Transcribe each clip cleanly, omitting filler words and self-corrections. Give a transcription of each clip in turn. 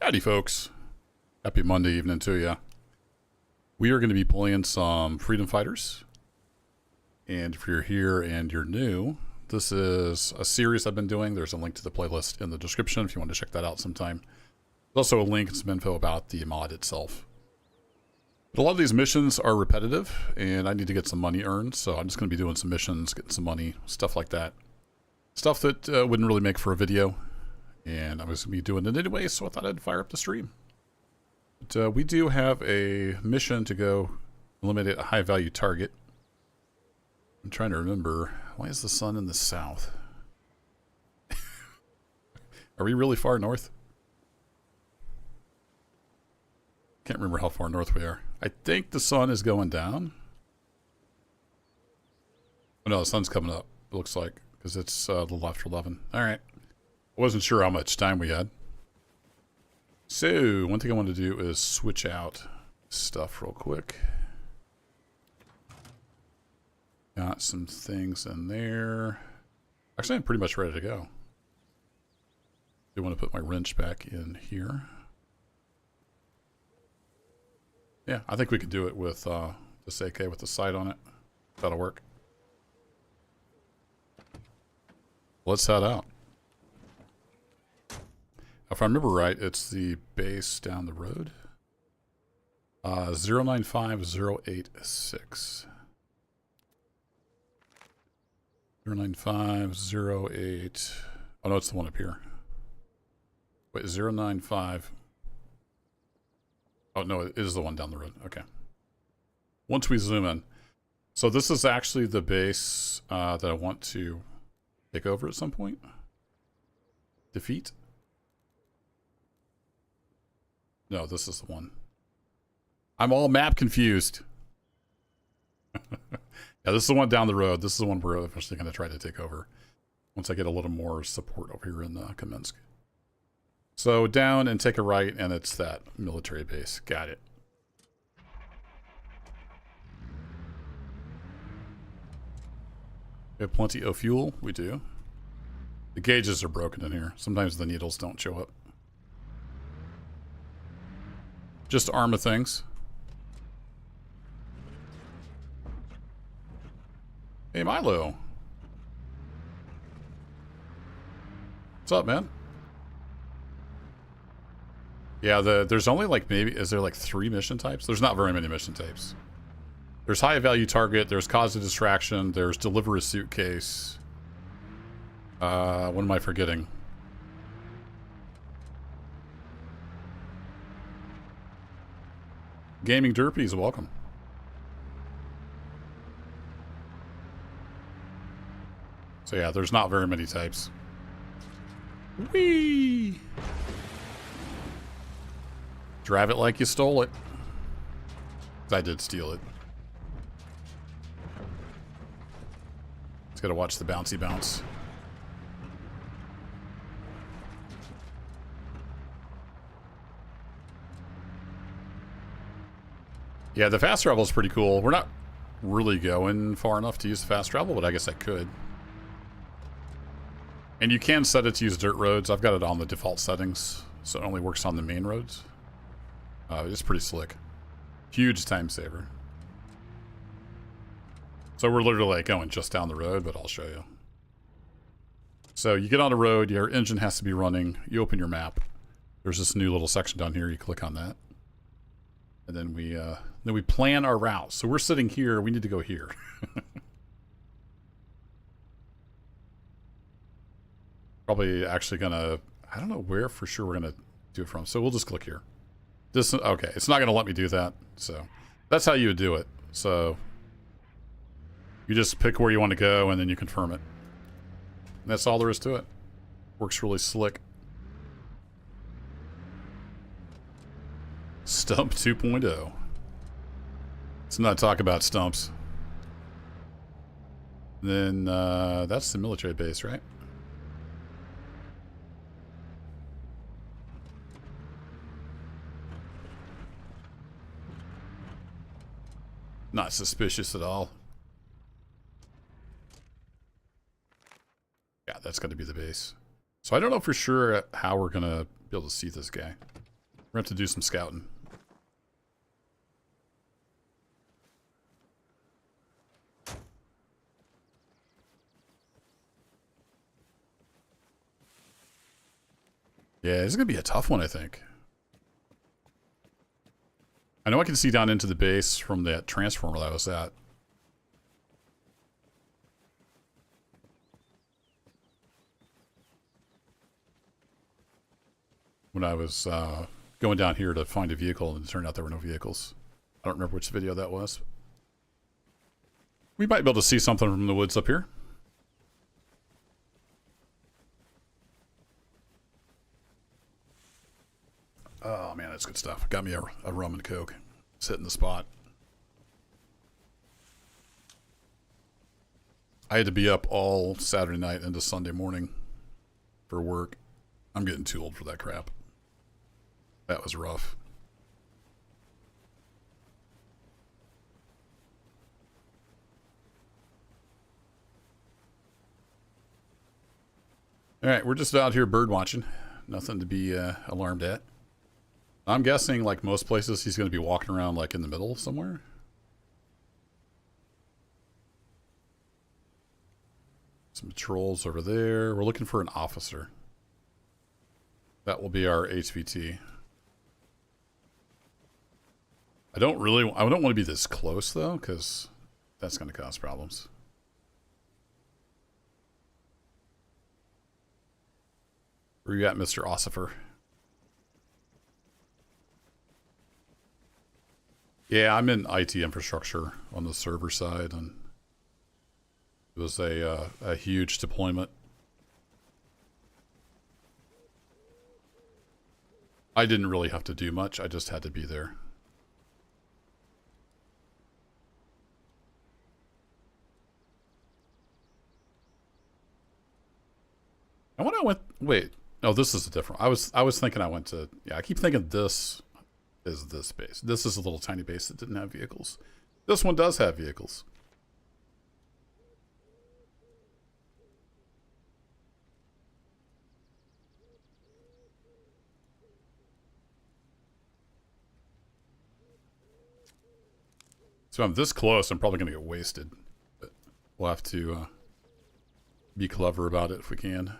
Howdy, folks. Happy Monday evening to you. We are going to be playing some Freedom Fighters. And if you're here and you're new, this is a series I've been doing. There's a link to the playlist in the description if you want to check that out sometime. There's also a link and some info about the mod itself. But a lot of these missions are repetitive, and I need to get some money earned, so I'm just going to be doing some missions, getting some money, stuff like that. Stuff that wouldn't really make for a video, and I was going to be doing it anyway, so I thought I'd fire up the stream. But we do have a mission to go eliminate a high-value target. I'm trying to remember, why is the sun in the south? Are we really far north? Can't remember how far north we are. I think the sun is going down. Oh no, the sun's coming up, it looks like, because it's a little after 11. Alright. I wasn't sure how much time we had. So, one thing I want to do is switch out stuff real quick. Got some things in there. Actually, I'm pretty much ready to go. I want to put my wrench back in here. Yeah, I think we could do it with this AK with the sight on it. That'll work. Let's head out. If I remember right, it's the base down the road. 095086. 09508. Oh no, it's the one up here. Wait, 095. Oh no, it is the one down the road. Okay. Once we zoom in. So this is actually the base that I want to take over at some point. Defeat. No, this is the one. I'm all map confused. Yeah, this is the one down the road. This is the one we're eventually going to try to take over once I get a little more support over here in Kamensk. So down and take a right, and it's that military base. Got it. We have plenty of fuel. We do. The gauges are broken in here. Sometimes the needles don't show up. Just ArmA things. Hey, Milo. What's up, man? Yeah, there's only like maybe, is there like 3 mission types? There's not very many mission types. There's high value target, there's cause of distraction, there's deliver a suitcase. What am I forgetting? Gaming Derpies, welcome. So yeah, there's not very many types. Whee! Drive it like you stole it. I did steal it. Just gotta watch the bouncy bounce. Yeah, the fast travel is pretty cool. We're not really going far enough to use the fast travel, but I guess I could. And you can set it to use dirt roads. I've got it on the default settings, so it only works on the main roads. It's pretty slick. Huge time saver. So we're literally like going just down the road, but I'll show you. So you get on the road, your engine has to be running. You open your map. There's this new little section down here. You click on that. And then we plan our route. So we're sitting here. We need to go here. Probably actually gonna, I don't know where for sure we're gonna do it from. So we'll just click here. This, okay, it's not gonna let me do that. So that's how you would do it. So you just pick where you want to go and then you confirm it. And that's all there is to it. Works really slick. Stump 2.0. Let's not talk about stumps. Then that's the military base, right? Not suspicious at all. Yeah, that's going to be the base. So I don't know for sure how we're going to be able to see this guy. We're going to have to do some scouting. Yeah, it's going to be a tough one, I think. I know I can see down into the base from that transformer that I was at. When I was going down here to find a vehicle, and it turned out there were no vehicles. I don't remember which video that was. We might be able to see something from the woods up here. Oh man, that's good stuff. Got me a rum and coke. Sitting in the spot. I had to be up all Saturday night into Sunday morning for work. I'm getting too old for that crap. That was rough. All right, we're just out here bird watching. Nothing to be alarmed at. I'm guessing, like most places, he's going to be walking around like in the middle somewhere. Some patrols over there. We're looking for an officer. That will be our HVT. I don't want to be this close though, because that's going to cause problems. Where you at, Mr. Ossifer? Yeah, I'm in IT infrastructure on the server side, and it was a huge deployment. I didn't really have to do much. I just had to be there. And when I went, wait, no, this is a different. I was thinking I went to. Yeah, I keep thinking this is this base. This is a little tiny base that didn't have vehicles. This one does have vehicles. So I'm this close, I'm probably going to get wasted. But we'll have to be clever about it if we can.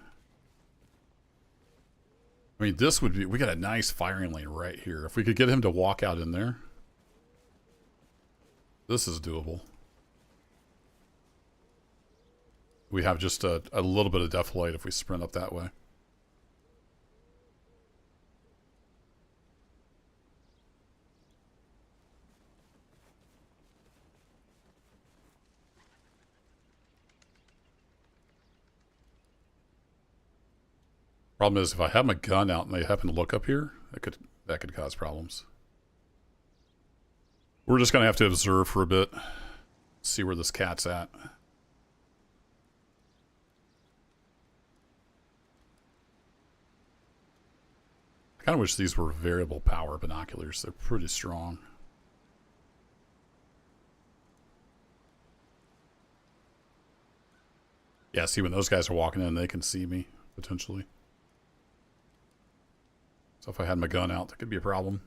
I mean, this would be... We got a nice firing lane right here. If we could get him to walk out in there. This is doable. We have just a little bit of depth light if we sprint up that way. Problem is, if I have my gun out and they happen to look up here, that could cause problems. We're just going to have to observe for a bit. See where this cat's at. I kind of wish these were variable power binoculars. They're pretty strong. Yeah, see, when those guys are walking in, they can see me, potentially. So if I had my gun out, that could be a problem.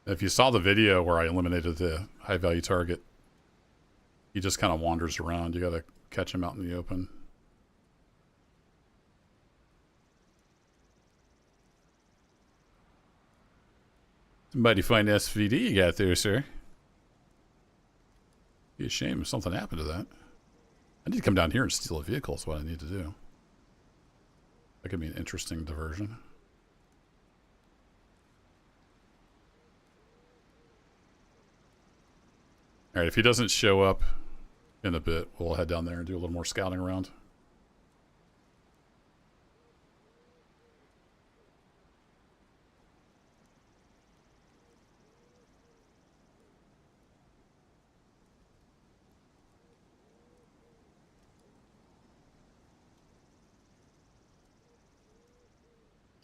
If you saw the video where I eliminated the high value target, he just kind of wanders around. You got to catch him out in the open. Mighty fine SVD you got there, sir. Be a shame if something happened to that. I need to come down here and steal a vehicle is what I need to do. That could be an interesting diversion. Alright, if he doesn't show up in a bit, we'll head down there and do a little more scouting around.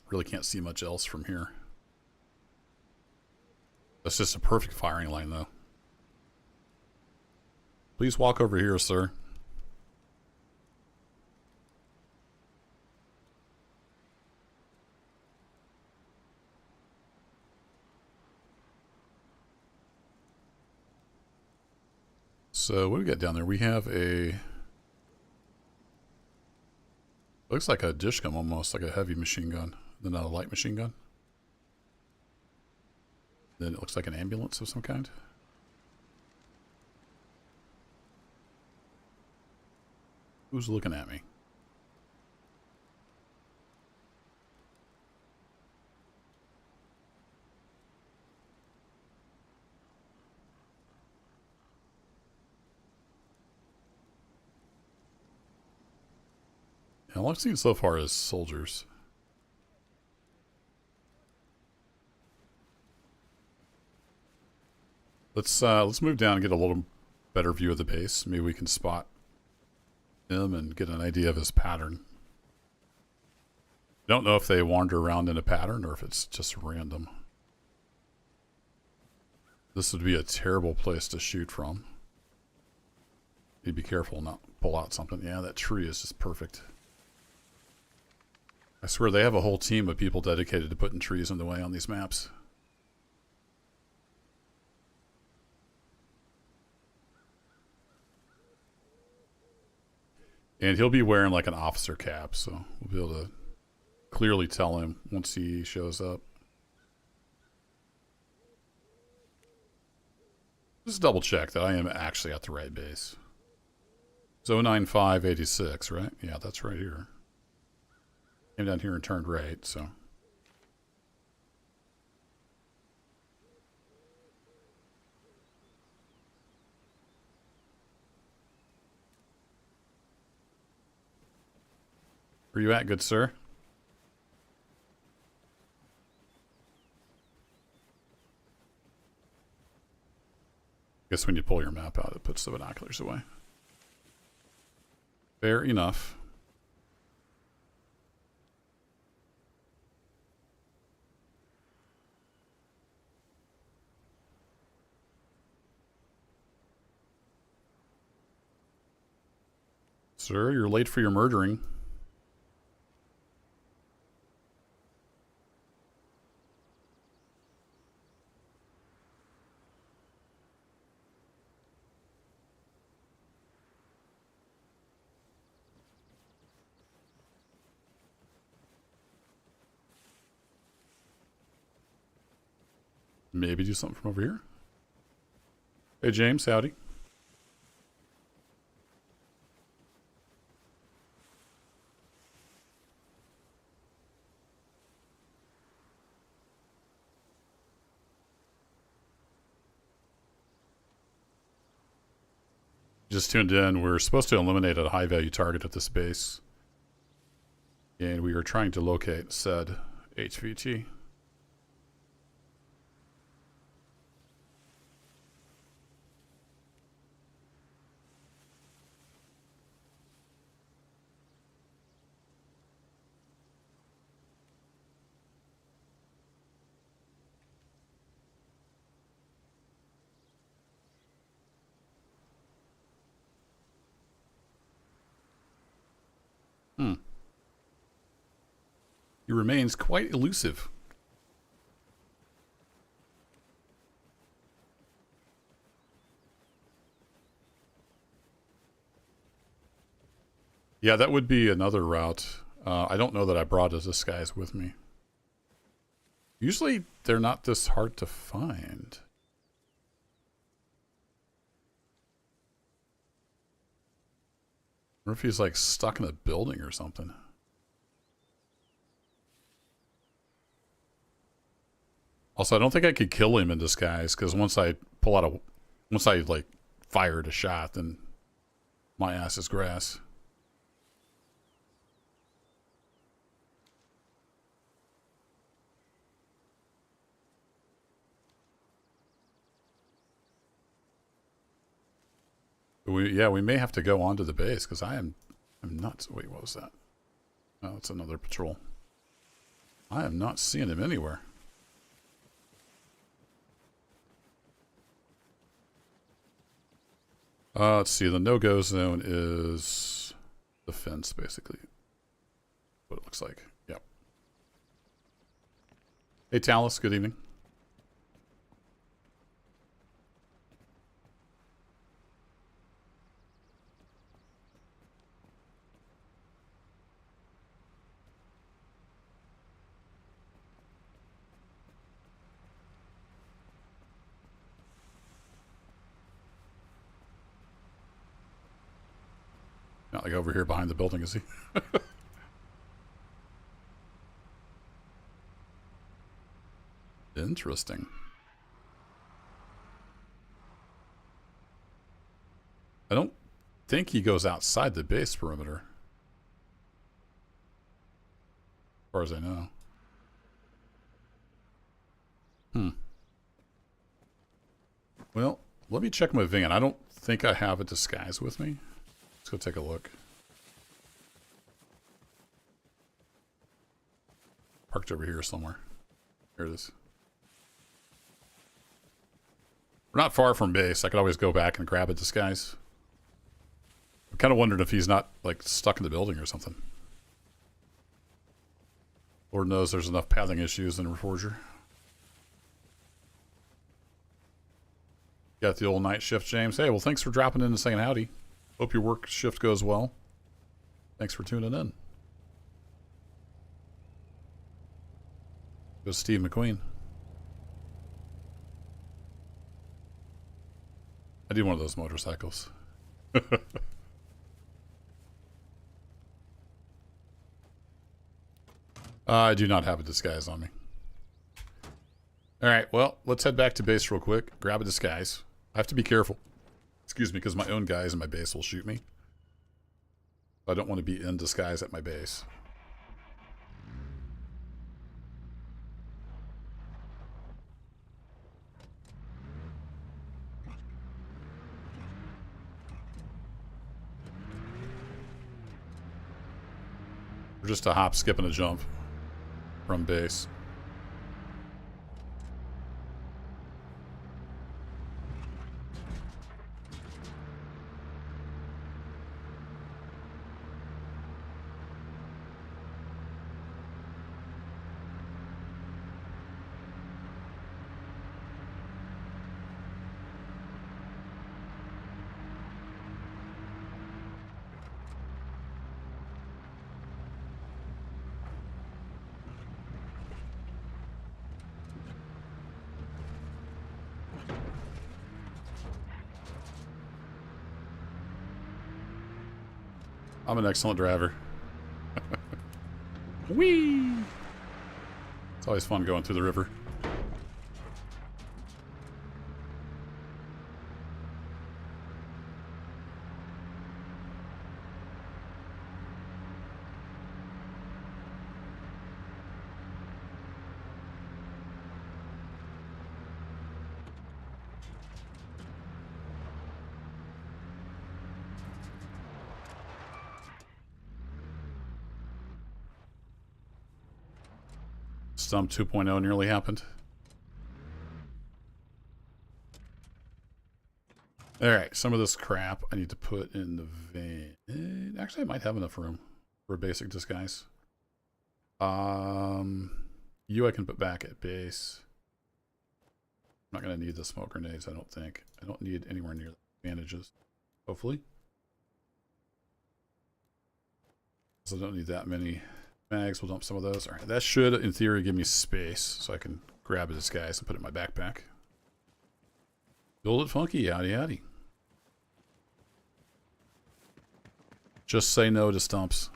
Really can't see much else from here. That's just a perfect firing line, though. Please walk over here, sir. So what do we got down there? We have a... Looks like a dish gun almost, like a heavy machine gun. Then not a light machine gun. Then it looks like an ambulance of some kind. Who's looking at me? All I've seen so far is soldiers. Let's move down and get a little better view of the base. Maybe we can spot him and get an idea of his pattern. I don't know if they wander around in a pattern or if it's just random. This would be a terrible place to shoot from. You'd be careful not pull out something. Yeah, that tree is just perfect. I swear they have a whole team of people dedicated to putting trees in the way on these maps. And he'll be wearing like an officer cap, so we'll be able to clearly tell him once he shows up. Just double check that I am actually at the right base. It's 09586, right? Yeah, that's right here. Came down here and turned right, so. Where you at, good sir? Guess when you pull your map out, it puts the binoculars away. Fair enough. Sir, you're late for your murdering. Maybe do something from over here. Hey, James, howdy. Just tuned in. We're supposed to eliminate a high-value target at this base. And we are trying to locate said HVT. He remains quite elusive. Yeah, that would be another route. I don't know that I brought his disguise with me. Usually, they're not this hard to find. I wonder if he's like stuck in a building or something. Also, I don't think I could kill him in disguise because once I like fired a shot, then my ass is grass. We may have to go onto the base because I'm nuts. Wait, what was that? Oh, it's another patrol. I am not seeing him anywhere. Let's see. The no-go zone is the fence, basically. What it looks like. Yep. Hey, Talus. Good evening. Not like over here behind the building, is he? Interesting. I don't think he goes outside the base perimeter. As far as I know. Well, let me check my van. I don't think I have a disguise with me. Let's go take a look. Parked over here somewhere. Here it is. We're not far from base. I could always go back and grab a disguise. I'm kind of wondering if he's not, like, stuck in the building or something. Lord knows there's enough pathing issues in Reforger. Got the old night shift, James. Hey, well, thanks for dropping in and saying howdy. Hope your work shift goes well. Thanks for tuning in. Goes Steve McQueen. I need one of those motorcycles. I do not have a disguise on me. Alright, well, let's head back to base real quick. Grab a disguise. I have to be careful. Excuse me, because my own guys in my base will shoot me. I don't want to be in disguise at my base. Or just a hop, skip, and a jump from base. I'm an excellent driver. Whee! It's always fun going through the river. Stump 2.0 nearly happened. Alright, some of this crap I need to put in the van. Actually, I might have enough room for a basic disguise. You I can put back at base. I'm not going to need the smoke grenades, I don't think. I don't need anywhere near the bandages. Hopefully. So I don't need that many mags. We'll dump some of those. Alright, that should, in theory, give me space so I can grab a disguise and put it in my backpack. Build it funky, yaddy yaddy. Just say no to stumps.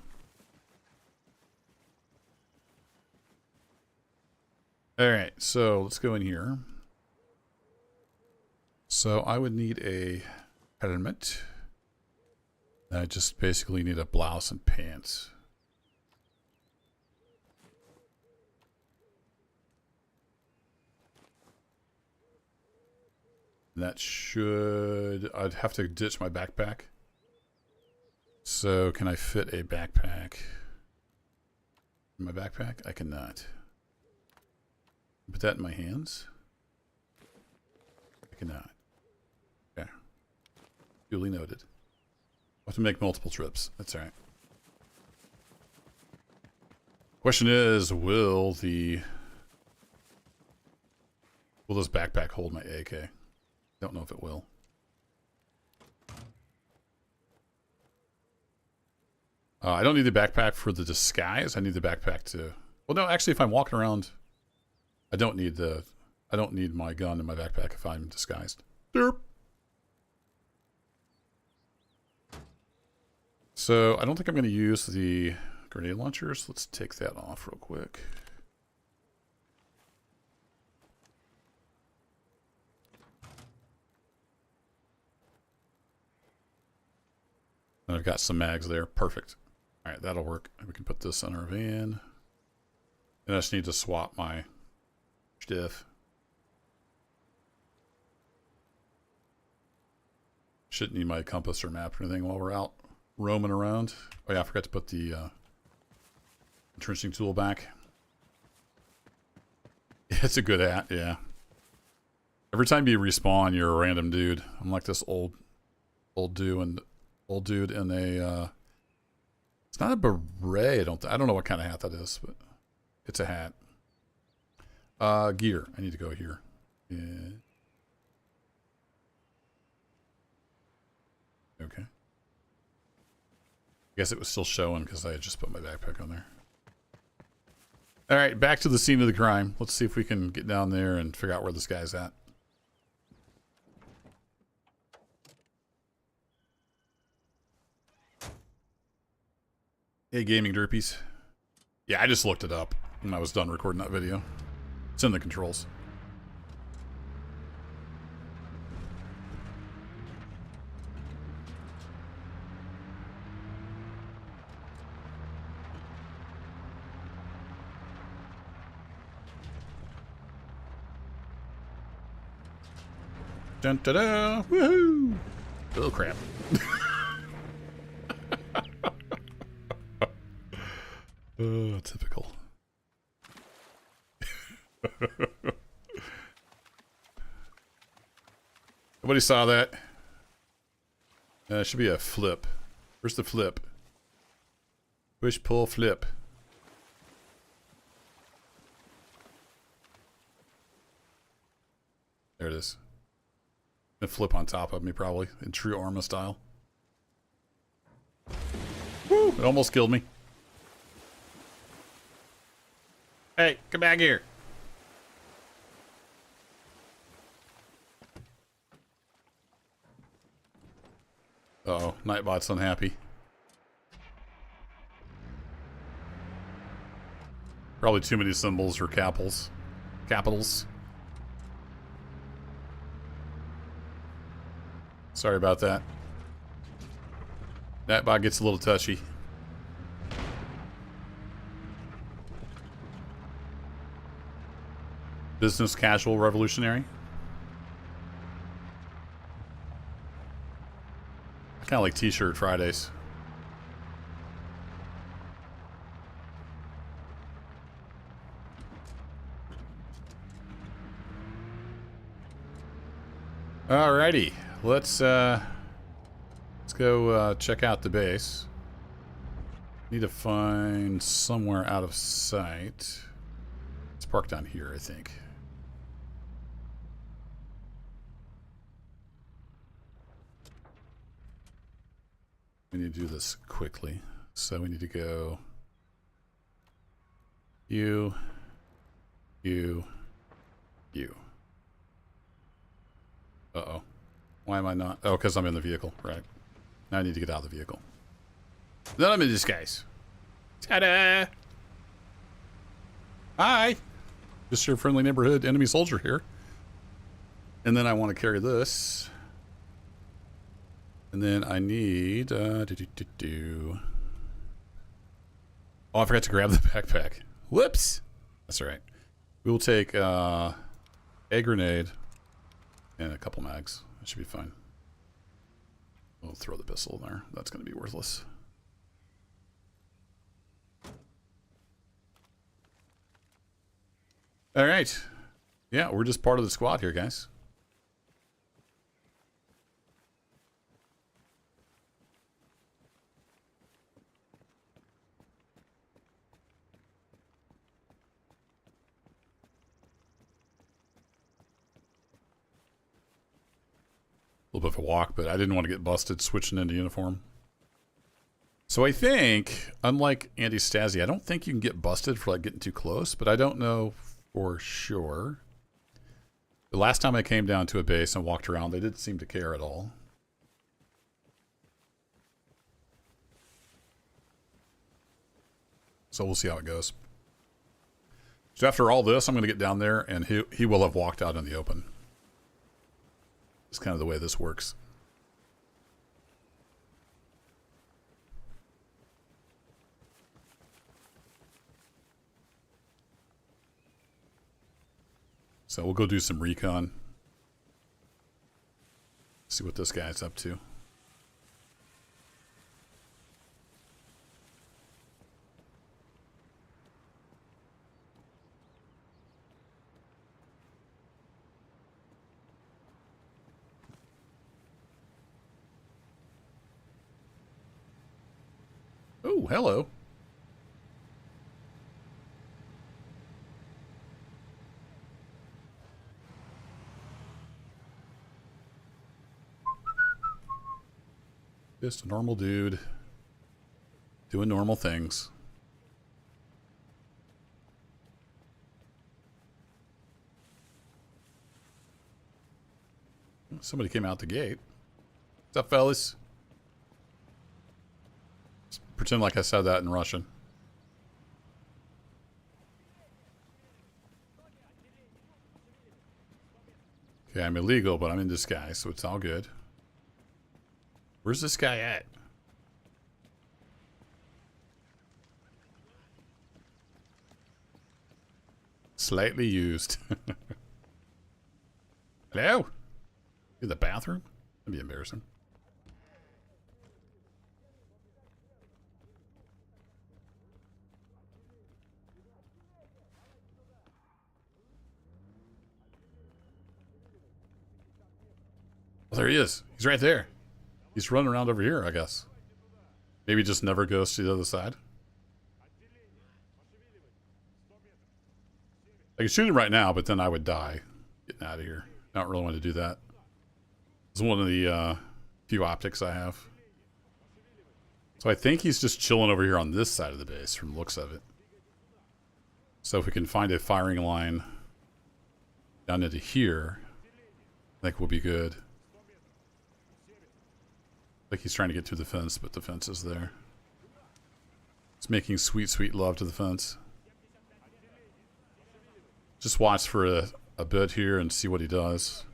Alright, so let's go in here. So I would need a helmet. I just basically need a blouse and pants. That should... I'd have to ditch my backpack. So can I fit a backpack in my backpack? I cannot. Put that in my hands. I cannot. Okay. Duly noted. I'll have to make multiple trips. That's all right. Question is, will this backpack hold my AK? Don't know if it will. I don't need the backpack for the disguise. I need the backpack to... Well, no, actually, if I'm walking around, I don't need my gun in my backpack if I'm disguised. Derp. So, I don't think I'm going to use the grenade launchers. Let's take that off real quick. And I've got some mags there. Perfect. All right, that'll work. We can put this in our van. And I just need to swap my stiff. Shouldn't need my compass or map or anything while we're out roaming around. Oh yeah, I forgot to put the entrenching tool back. It's a good hat, yeah. Every time you respawn, you're a random dude. I'm like this old dude in a it's not a beret. I don't know what kind of hat that is, but it's a hat. Gear. I need to go here. Yeah. Okay. I guess it was still showing because I had just put my backpack on there. All right, back to the scene of the crime. Let's see if we can get down there and figure out where this guy's at. Hey, gaming derpies. Yeah, I just looked it up when I was done recording that video. It's in the controls. Dun da da! Woohoo! Oh crap! Oh, typical. Nobody saw that. It should be a flip. Where's the flip? Push, pull, flip. There it is. And flip on top of me, probably, in true ArmA style. Woo! It almost killed me. Hey, come back here. Uh-oh, Nightbot's unhappy. Probably too many symbols or capitals. Sorry about that. Nightbot gets a little touchy. Business casual revolutionary. Kind of like t-shirt Fridays. Alrighty, let's go check out the base. Need to find somewhere out of sight. Let's park down here, I think. We need to do this quickly. So we need to go you. Uh-oh. Why am I not? Oh, because I'm in the vehicle. Right. Now I need to get out of the vehicle. Then I'm in disguise. Ta-da! Hi! Just your friendly neighborhood enemy soldier here. And then I want to carry this. And then I need... Oh, I forgot to grab the backpack. Whoops! That's all right. We will take a grenade and a couple mags. That should be fine. We'll throw the pistol in there. That's going to be worthless. All right. Yeah, we're just part of the squad here, guys. little bit of a walk, but I didn't want to get busted switching into uniform. So I think, unlike Andy Stasi, I don't think you can get busted for like getting too close, but I don't know for sure. The last time I came down to a base and walked around, they didn't seem to care at all. So we'll see how it goes. So after all this, I'm going to get down there, and he will have walked out in the open. It's kind of the way this works. So we'll go do some recon. See what this guy's up to. Oh, hello. Just a normal dude doing normal things. Somebody came out the gate. What's up, fellas? Let's pretend like I said that in Russian. Okay, I'm illegal, but I'm in disguise, so it's all good. Where's this guy at? Slightly used. Hello? In the bathroom? That'd be embarrassing. Oh, there he is. He's right there. He's running around over here, I guess. Maybe just never goes to the other side. I could shoot him right now, but then I would die. Getting out of here. I don't really want to do that. It's one of the few optics I have. So I think he's just chilling over here on this side of the base from the looks of it. So if we can find a firing line down into here, I think we'll be good. Like he's trying to get to the fence, but the fence is there. He's making sweet, sweet love to the fence. Just watch for a bit here and see what he does.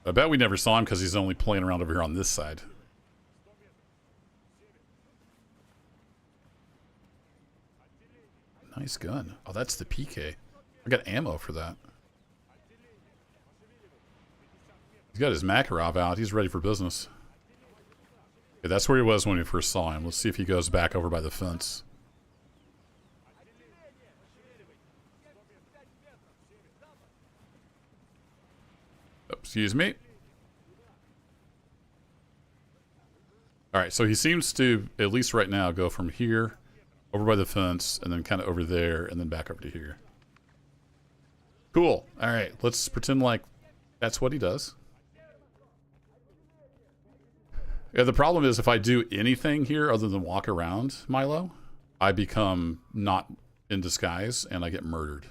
I bet we never saw him because he's only playing around over here on this side. Nice gun. Oh, that's the PK. I got ammo for that. He's got his Makarov out. He's ready for business. Okay, that's where he was when we first saw him. Let's see if he goes back over by the fence. Excuse me. Alright, so he seems to, at least right now, go from here, over by the fence, and then kind of over there, and then back over to here. Cool. Alright, let's pretend like that's what he does. Yeah, the problem is if I do anything here other than walk around Milo, I become not in disguise, and I get murdered.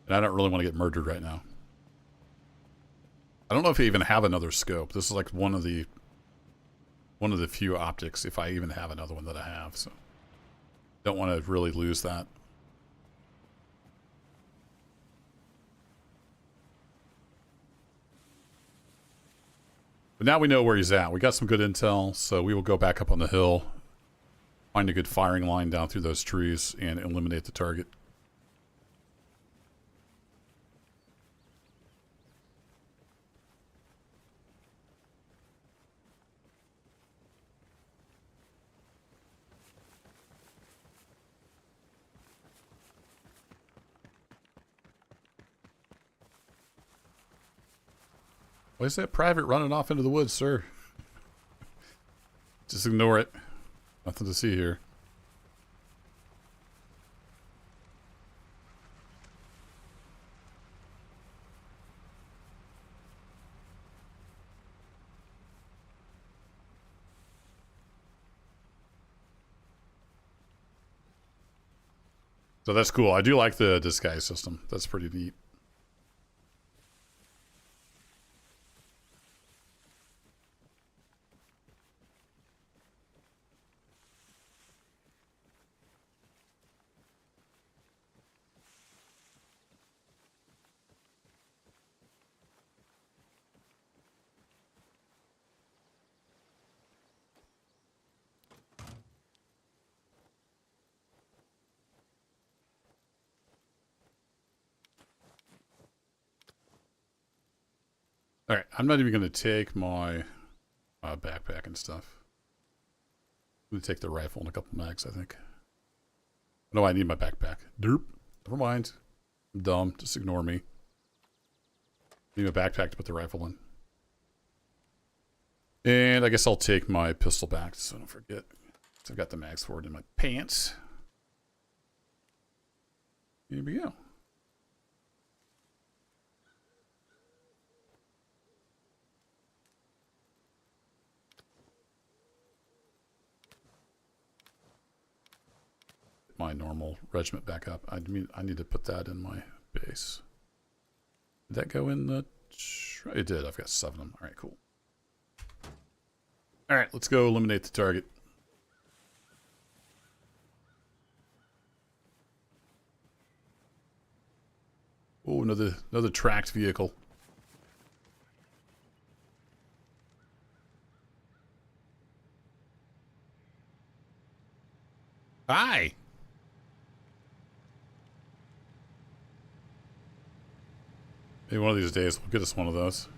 And I don't really want to get murdered right now. I don't know if I even have another scope. This is like one of the few optics, if I even have another one that I have. So don't want to really lose that. But now we know where he's at. We got some good intel, so we will go back up on the hill, find a good firing line down through those trees, and eliminate the target. Why is that private running off into the woods, sir? Just ignore it. Nothing to see here. So that's cool. I do like the disguise system. That's pretty neat. All right, I'm not even going to take my backpack and stuff. I'm going to take the rifle and a couple mags, I think. No, I need my backpack. Derp. Never mind. I'm dumb. Just ignore me. I need my backpack to put the rifle in. And I guess I'll take my pistol back so I don't forget. So I've got the mags for it in my pants. Here we go. My normal regiment back up. I mean, I need to put that in my base. Did that go in the... It did. I've got 7 of them. All right, cool. All right, let's go eliminate the target. Oh, another tracked vehicle. Hi. Maybe one of these days we'll get us one of those.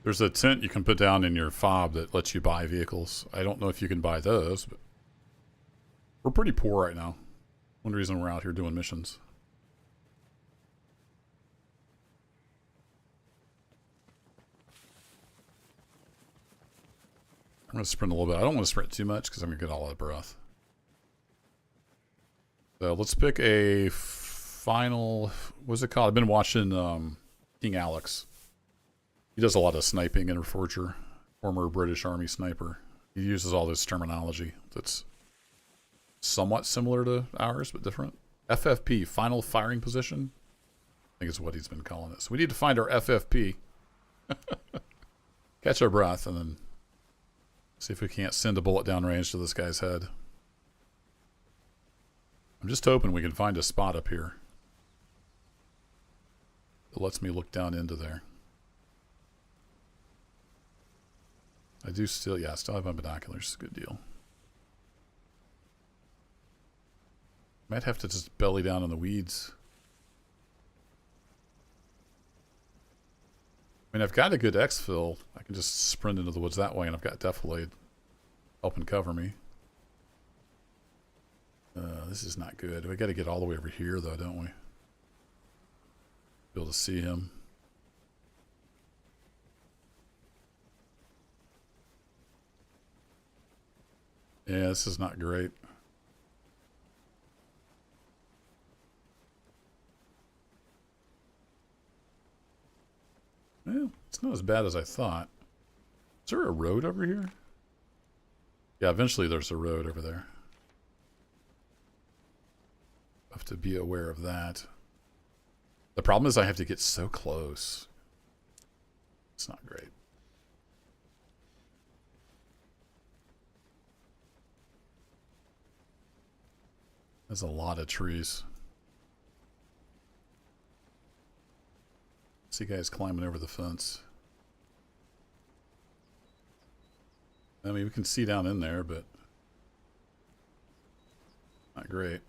There's a tent you can put down in your fob that lets you buy vehicles. I don't know if you can buy those, but we're pretty poor right now. One reason we're out here doing missions. I'm going to sprint a little bit. I don't want to sprint too much because I'm going to get all out of breath. So let's pick a final... What's it called? I've been watching King Alex. He does a lot of sniping in Reforger. Former British Army sniper. He uses all this terminology that's somewhat similar to ours, but different. FFP, final firing position. I think is what he's been calling it. So we need to find our FFP. Catch our breath and then see if we can't send a bullet downrange to this guy's head. I'm just hoping we can find a spot up here that lets me look down into there. I do still, yeah, I still have my binoculars. Good deal. Might have to just belly down in the weeds. I mean, I've got a good exfil. I can just sprint into the woods that way, and I've got Defilade helping cover me. This is not good. We got to get all the way over here, though, don't we? Be able to see him. Yeah, this is not great. Well, it's not as bad as I thought. Is there a road over here? Yeah, eventually there's a road over there. I have to be aware of that. The problem is I have to get so close. It's not great. There's a lot of trees. See guys climbing over the fence. I mean, we can see down in there, but not great.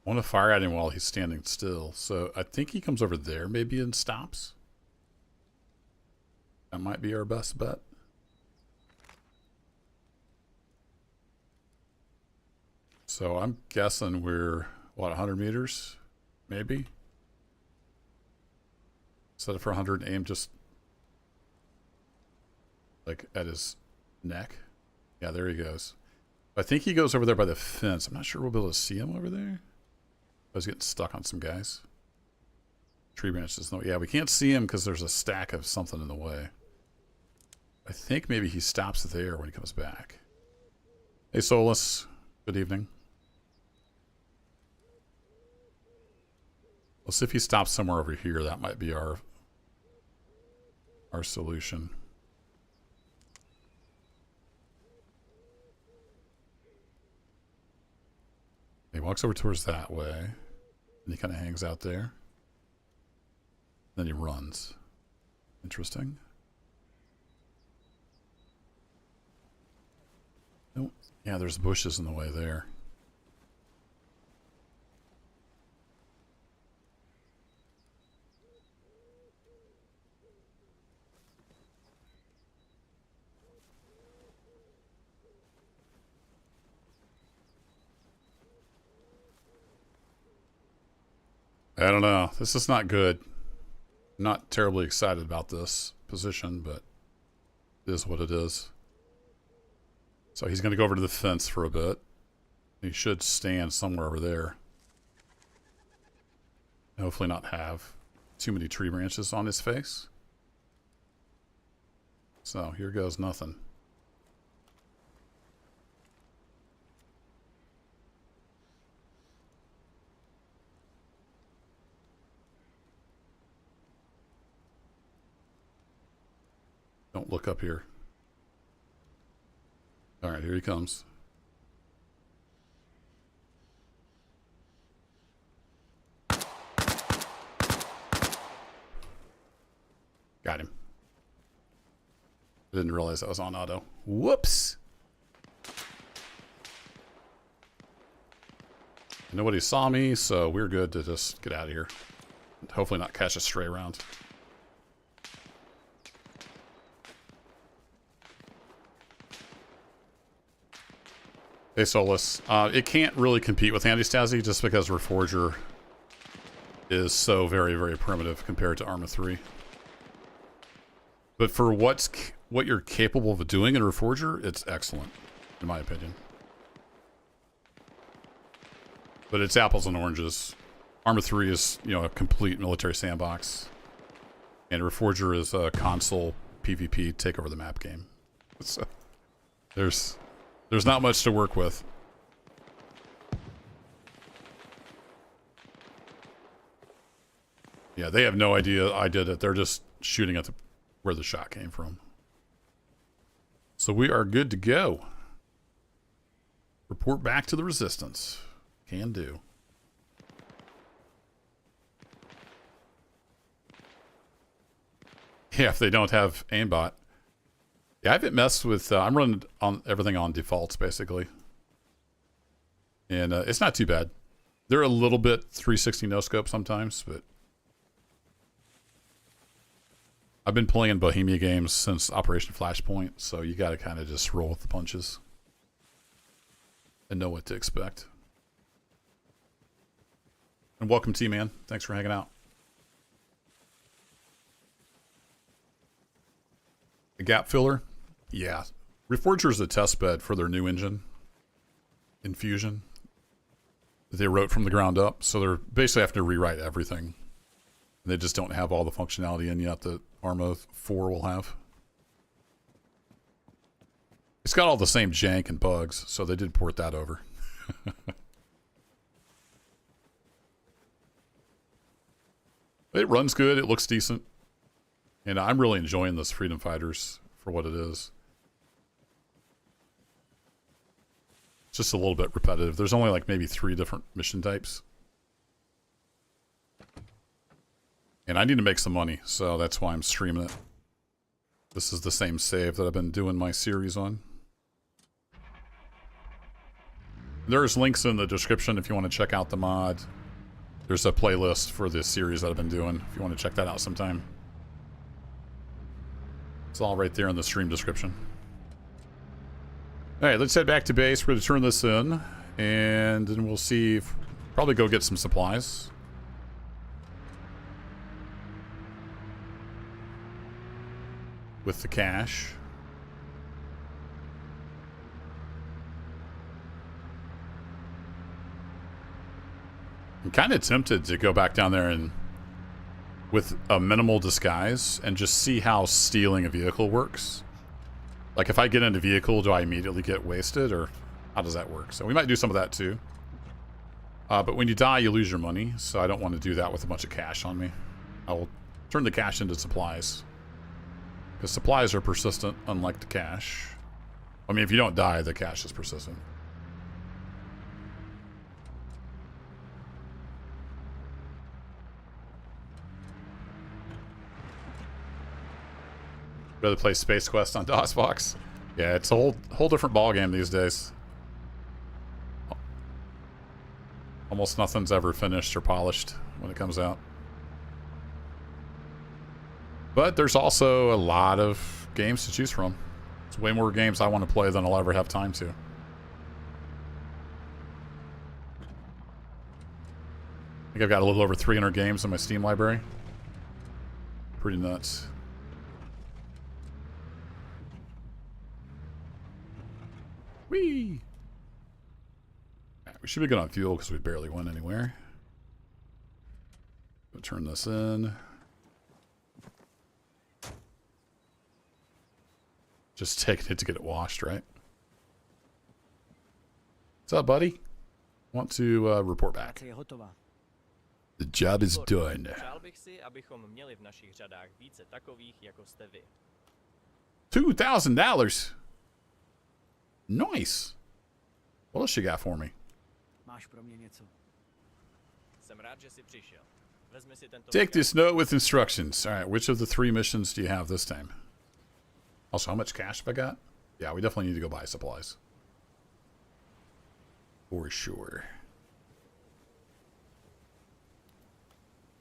I want to fire at him while he's standing still. So I think he comes over there maybe and stops. That might be our best bet. So I'm guessing we're, what, 100 meters? Maybe? Set it for 100 and aim just like at his neck. Yeah, there he goes. I think he goes over there by the fence. I'm not sure we'll be able to see him over there. I was getting stuck on some guys. Tree branches. No, yeah, we can't see him because there's a stack of something in the way. I think maybe he stops there when he comes back. Hey, Solus. Good evening. Let's see if he stops somewhere over here. That might be our solution. He walks over towards that way. And he kind of hangs out there. Then he runs. Interesting. Oh, yeah, there's bushes in the way there. I don't know. This is not good. I'm not terribly excited about this position, but it is what it is. So he's going to go over to the fence for a bit. He should stand somewhere over there. Hopefully not have too many tree branches on his face. So here goes nothing. Don't look up here. All right, here he comes. Got him. I didn't realize that was on auto. Whoops. Nobody saw me, so we're good to just get out of here. Hopefully not catch a stray round. Hey, Solus. It can't really compete with Anti-Stasi just because Reforger is so very, very primitive compared to ArmA 3. But for what you're capable of doing in Reforger, it's excellent, in my opinion. But it's apples and oranges. ArmA 3 is, you know, a complete military sandbox. And Reforger is a console PvP take over the map game. So there's not much to work with. Yeah, they have no idea I did it. They're just shooting at where the shot came from. So we are good to go. Report back to the resistance. Can do. Yeah, if they don't have aimbot. Yeah, I haven't messed with... I'm running on everything on defaults, basically. And it's not too bad. They're a little bit 360 no-scope sometimes, but... I've been playing Bohemia games since Operation Flashpoint, so you got to kind of just roll with the punches. And know what to expect. And welcome, T-Man. Thanks for hanging out. A gap filler? Yeah. Reforger is a test bed for their new engine, Infusion, that they wrote from the ground up. So they're basically having to rewrite everything. They just don't have all the functionality in yet that ArmA 4 will have. It's got all the same jank and bugs, so they did port that over. It runs good. It looks decent. And I'm really enjoying this Freedom Fighters for what it is. It's just a little bit repetitive. There's only like maybe 3 different mission types. And I need to make some money, so that's why I'm streaming it. This is the same save that I've been doing my series on. There's links in the description if you want to check out the mod. There's a playlist for this series that I've been doing, if you want to check that out sometime. It's all right there in the stream description. Alright, let's head back to base. We're going to turn this in, and then we'll see if... Probably go get some supplies. With the cash. I'm kind of tempted to go back down there and with a minimal disguise and just see how stealing a vehicle works. Like if I get into vehicle, do I immediately get wasted, or how does that work? So we might do some of that too. But when you die, you lose your money, so I don't want to do that with a bunch of cash on me. I will turn the cash into supplies. Because supplies are persistent, unlike the cash. I mean, if you don't die, the cash is persistent. Rather play Space Quest on DOSBox. Yeah, it's a whole different ballgame these days. Almost nothing's ever finished or polished when it comes out. But there's also a lot of games to choose from. There's way more games I want to play than I'll ever have time to. I think I've got a little over 300 games in my Steam library. Pretty nuts. Whee! Right, we should be good on fuel because we barely went anywhere. We'll turn this in. Just taking it to get it washed, right? What's up, buddy? Want to report back. The job is done. $2,000. Nice. What else you got for me? Take this note with instructions. All right, which of the 3 missions do you have this time? Also, how much cash have I got? Yeah, we definitely need to go buy supplies. For sure.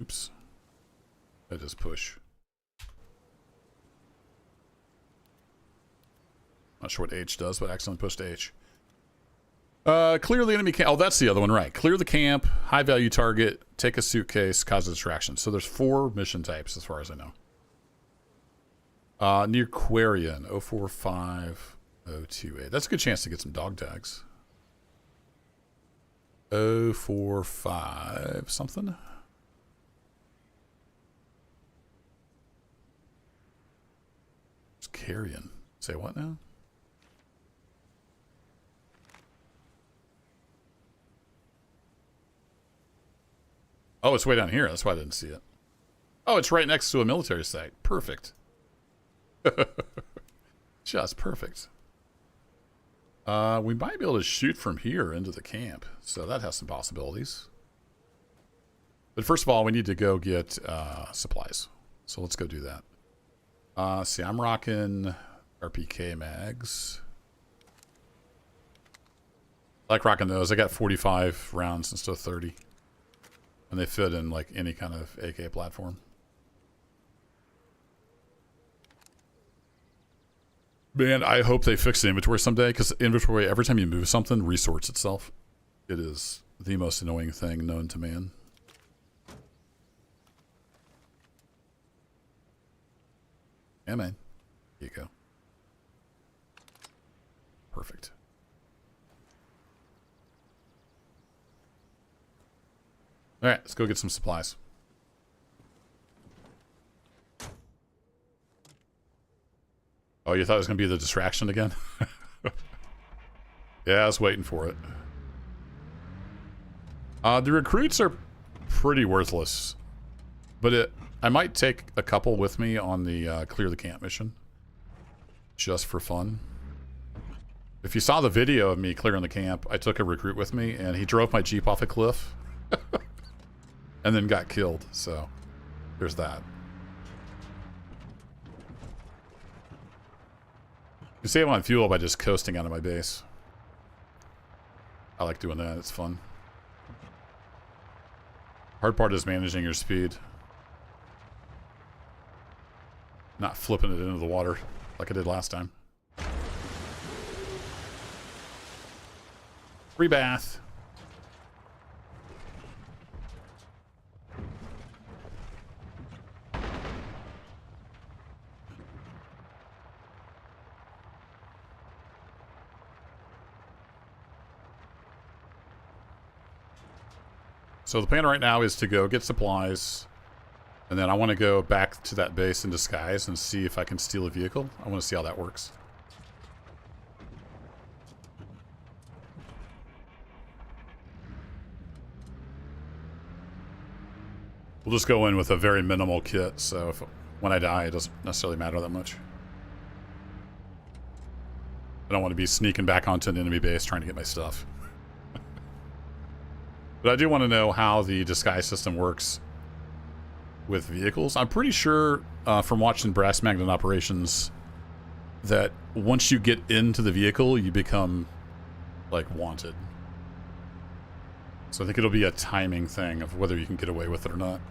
Oops. I just push. Not sure what H does, but I accidentally pushed H. Clear the enemy camp. Oh, that's the other one, right. Clear the camp, high value target, take a suitcase, cause a distraction. So there's 4 mission types as far as I know. Near Quarian, 045028. That's a good chance to get some dog tags. 045 something. It's Carrion. Say what now? Oh, it's way down here. That's why I didn't see it. Oh, it's right next to a military site. Perfect. Just perfect. We might be able to shoot from here into the camp, so that has some possibilities. But first of all, we need to go get supplies. So let's go do that. See, I'm rocking RPK mags. I like rocking those. I got 45 rounds instead of 30. And they fit in like any kind of AK platform. Man, I hope they fix the inventory someday, because inventory, every time you move something, resorts itself. It is the most annoying thing known to man. Yeah, man. Here you go. Perfect. All right, let's go get some supplies. Oh, you thought it was going to be the distraction again? Yeah, I was waiting for it. The recruits are pretty worthless. But I might take a couple with me on the clear the camp mission. Just for fun. If you saw the video of me clearing the camp, I took a recruit with me, and he drove my Jeep off a cliff. And then got killed, so there's that. You save on fuel by just coasting out of my base. I like doing that, it's fun. Hard part is managing your speed. Not flipping it into the water like I did last time. Free bath. So the plan right now is to go get supplies, And then I want to go back to that base in disguise and see if I can steal a vehicle. I want to see how that works. We'll just go in with a very minimal kit, so when I die, it doesn't necessarily matter that much. I don't want to be sneaking back onto an enemy base trying to get my stuff. But I do want to know how the disguise system works with vehicles. I'm pretty sure from watching Brass Magnet Operations that once you get into the vehicle, you become, like, wanted. So I think it'll be a timing thing of whether you can get away with it or not.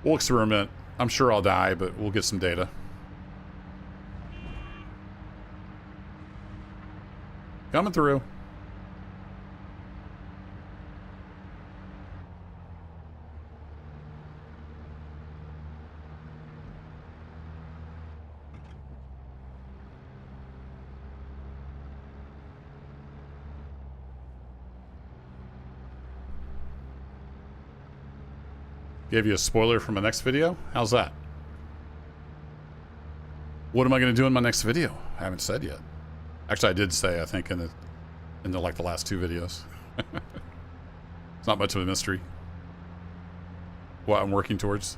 We'll experiment. I'm sure I'll die, but we'll get some data. Coming through. Gave you a spoiler for my next video? How's that? What am I going to do in my next video? I haven't said yet. Actually, I did say, I think, in the like the last 2 videos. It's not much of a mystery what I'm working towards.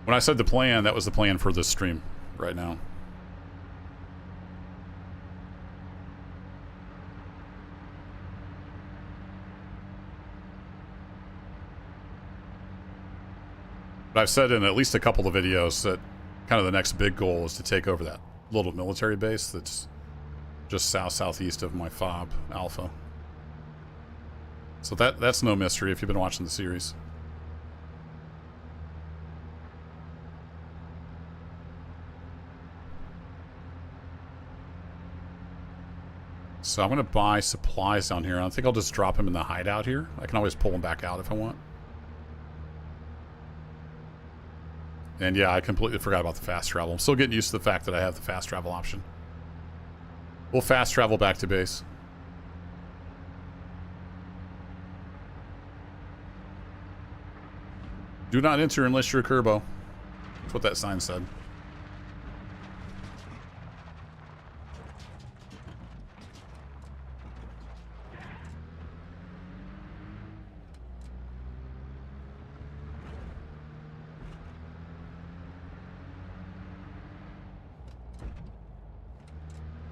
When I said the plan, that was the plan for this stream right now. But I've said in at least a couple of videos that kind of the next big goal is to take over that little military base that's just southeast of my fob alpha. So that's no mystery if you've been watching the series. So I'm going to buy supplies down here. I think I'll just drop him in the hideout here. I can always pull him back out if I want. And yeah, I completely forgot about the fast travel. I'm still getting used to the fact that I have the fast travel option. We'll fast travel back to base. Do not enter unless you're a Kerbo. That's what that sign said.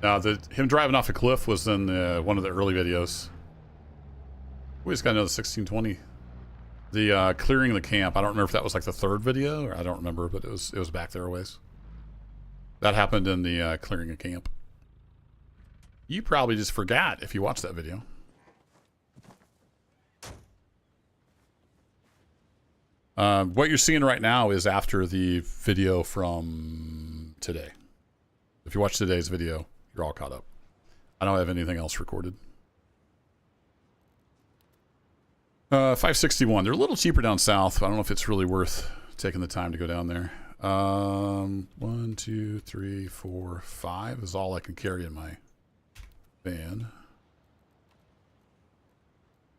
Now, him driving off a cliff was in one of the early videos. We just got another 1620. The clearing the camp. I don't remember if that was like the 3rd video, or I don't remember, but it was back there a ways. That happened in the clearing a camp. You probably just forgot if you watched that video. What you're seeing right now is after the video from today. If you watch today's video, you're all caught up. I don't have anything else recorded. 561. They're a little cheaper down south, but I don't know if it's really worth taking the time to go down there. 1, 2, 3, 4, 5 is all I can carry in my van.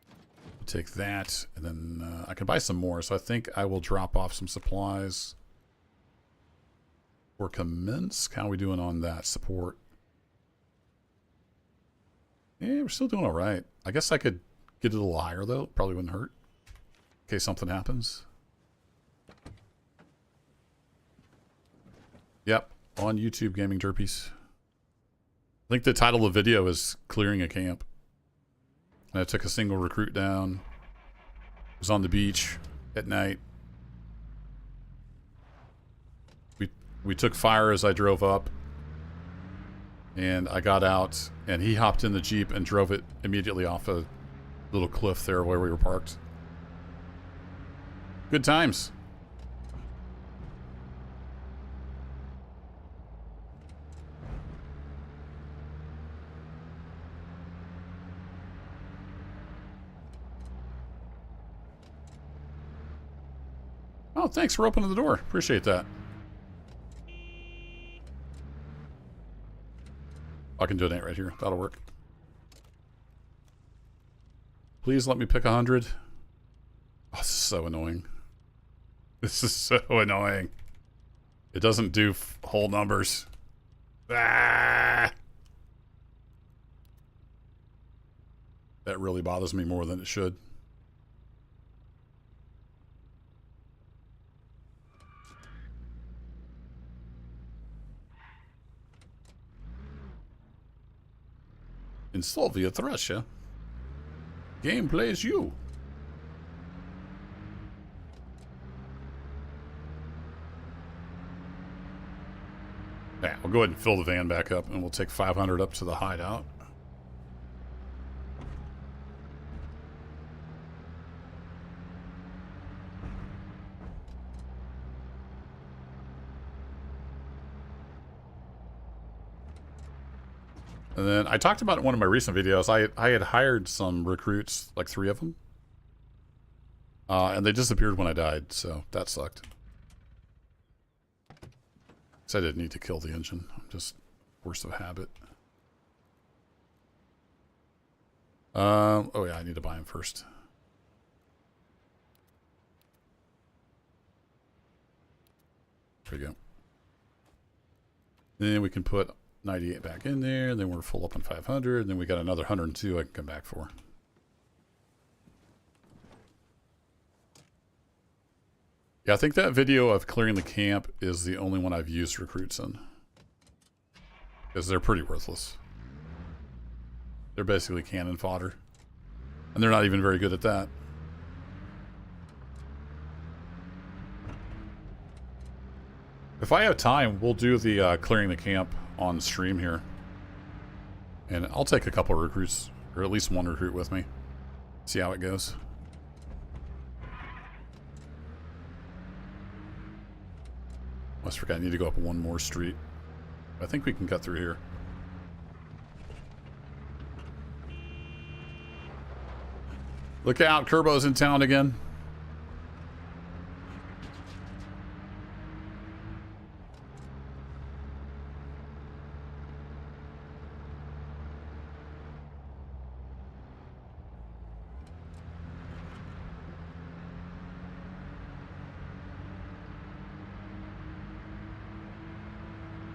I'll take that, and then I can buy some more. So I think I will drop off some supplies or commence. How are we doing on that support? Yeah, we're still doing all right. I guess I could get it a little higher, though. Probably wouldn't hurt in case something happens. Yep, on YouTube, Gaming Derpies. I think the title of the video is Clearing a Camp. And I took a single recruit down. Was on the beach at night. We took fire as I drove up. And I got out, and he hopped in the Jeep and drove it immediately off a little cliff there where we were parked. Good times. Oh, thanks for opening the door. Appreciate that. I can donate right here. That'll work. Please let me pick 100. Oh, this is so annoying. This is so annoying. It doesn't do whole numbers. Ah! That really bothers me more than it should. Install via Russia. Game plays you. Yeah, we'll go ahead and fill the van back up, and we'll take 500 up to the hideout. And then I talked about it in one of my recent videos. I had hired some recruits, like 3 of them. And they disappeared when I died, so that sucked. So I didn't need to kill the engine. I'm just force of habit. Oh yeah, I need to buy him first. There we go. Then we can put 98 back in there. Then we're full up on 500. Then we got another 102 I can come back for. Yeah, I think that video of clearing the camp is the only one I've used recruits in. Because they're pretty worthless. They're basically cannon fodder. And they're not even very good at that. If I have time, we'll do the clearing the camp on stream here. And I'll take a couple of recruits, or at least one recruit with me. See how it goes. Almost forgot I need to go up one more street. I think we can cut through here. Look out, Kerbo's in town again.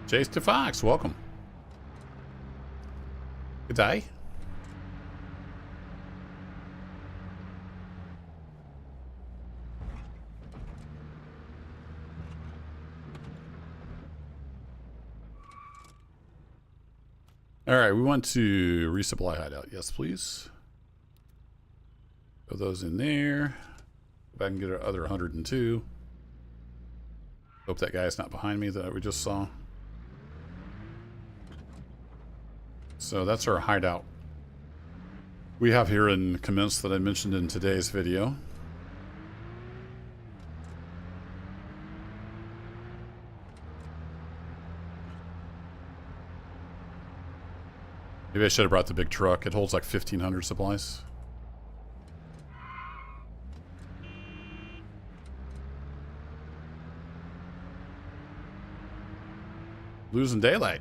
Chase to Fox, welcome. Good day. All right, we want to resupply hideout. Yes, please. Throw those in there. Go back and get our other 102. Hope that guy's not behind me that we just saw. So that's our hideout we have here in Commence that I mentioned in today's video. Maybe I should have brought the big truck. It holds like 1,500 supplies. Losing daylight.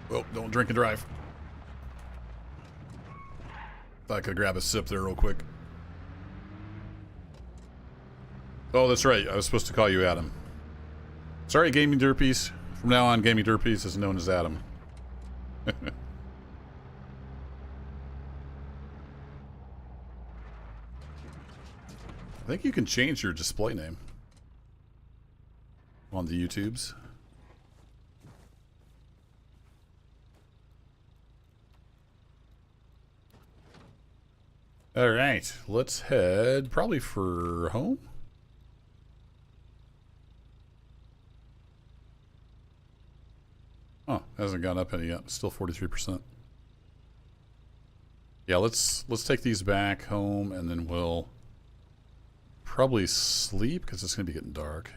Oh, don't drink and drive. Thought I could grab a sip there real quick. Oh, that's right. I was supposed to call you Adam. Sorry, Gaming Derpies. From now on, Gaming Derpies is known as Adam. I think you can change your display name on the YouTubes. All right, let's head probably for home. Oh, hasn't gone up any yet. Still 43%. Yeah, let's take these back home, and then we'll probably sleep because it's gonna be getting dark.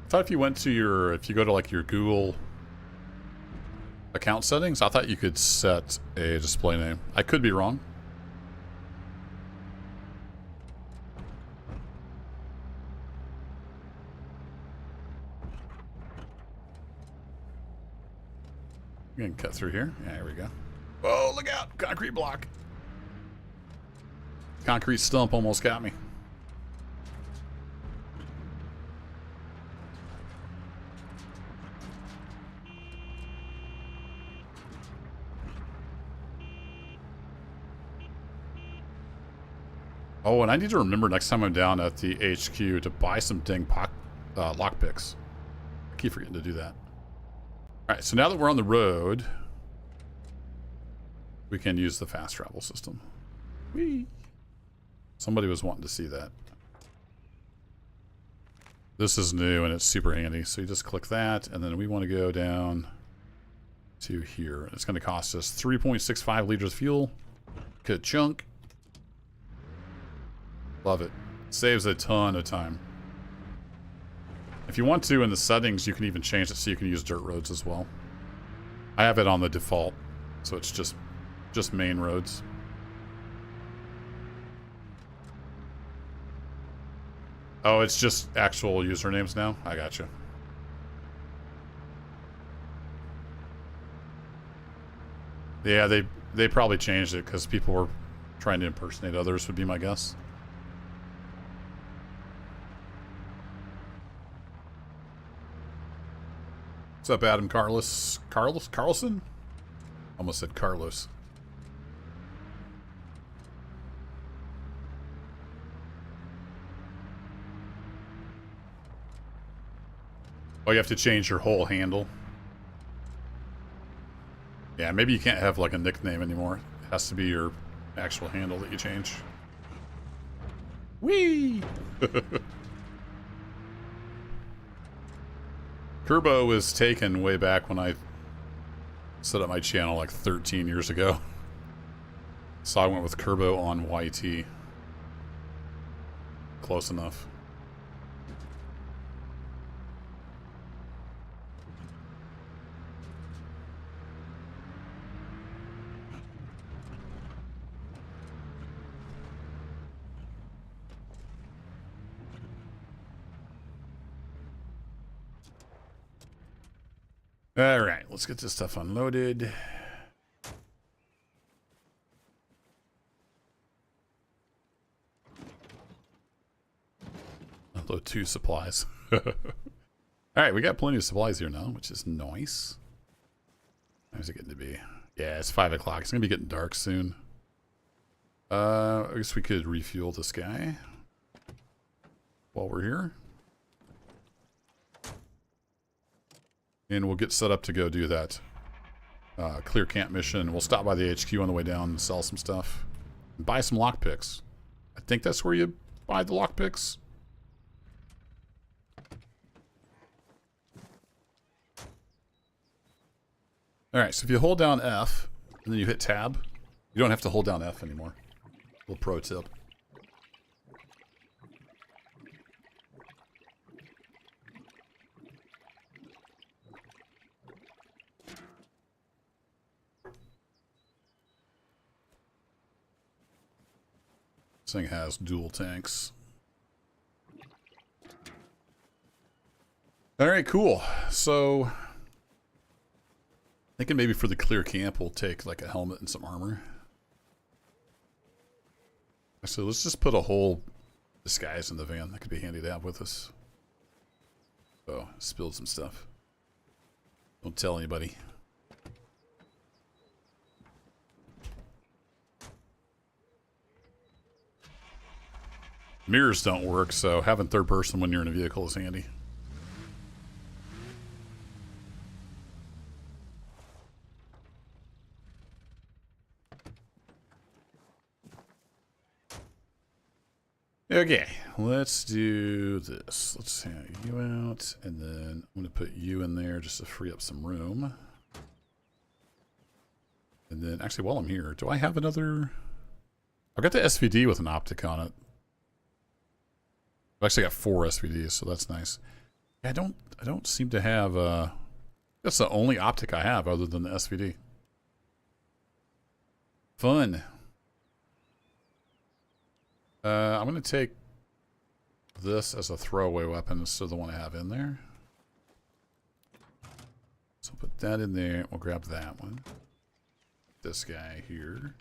I thought if you went to if you go to like your Google account settings, I thought you could set a display name. I could be wrong. We can cut through here. Yeah, here we go. Oh, look out. Concrete block. Concrete stump almost got me. Oh, and I need to remember next time I'm down at the HQ to buy some dang lockpicks. I keep forgetting to do that. All right, so now that we're on the road, we can use the fast travel system. Whee! Somebody was wanting to see that. This is new and it's super handy. So you just click that, and then we want to go down to here. It's going to cost us 3.65 liters of fuel. Good chunk. Love it. Saves a ton of time. If you want to, in the settings, you can even change it so you can use dirt roads as well. I have it on the default, so it's just main roads. Oh, it's just actual usernames now? I gotcha. Yeah, they probably changed it because people were trying to impersonate others, would be my guess. What's up, Adam Carlson? Almost said Carlos. Oh, you have to change your whole handle. Yeah, maybe you can't have like a nickname anymore. It has to be your actual handle that you change. Whee! Kerbo was taken way back when I set up my channel like 13 years ago. So I went with Kerbo on YT. Close enough. All right, let's get this stuff unloaded. Unload 2 supplies. All right, we got plenty of supplies here now, which is nice. How's it getting to be? Yeah, it's 5 o'clock. It's gonna be getting dark soon. I guess we could refuel this guy while we're here. And we'll get set up to go do that clear camp mission. We'll stop by the HQ on the way down and sell some stuff. And buy some lockpicks. I think that's where you buy the lockpicks. Alright, so if you hold down F, and then you hit tab, you don't have to hold down F anymore. Little pro tip. This thing has dual tanks. Alright, cool. So thinking maybe for the clear camp we'll take like a helmet and some armor. So let's just put a whole disguise in the van. That could be handy to have with us. Oh, spilled some stuff. Don't tell anybody. Mirrors don't work, so having third person when you're in a vehicle is handy. Okay, let's do this. Let's have you out, and then I'm going to put you in there just to free up some room. And then, actually, while I'm here, do I have another... I've got the SVD with an optic on it. I've actually got 4 SVDs, so that's nice. Yeah, I don't seem to have... that's the only optic I have other than the SVD. Fun. I'm going to take this as a throwaway weapon instead of the one I have in there. So I'll put that in there. We'll grab that one. This guy here.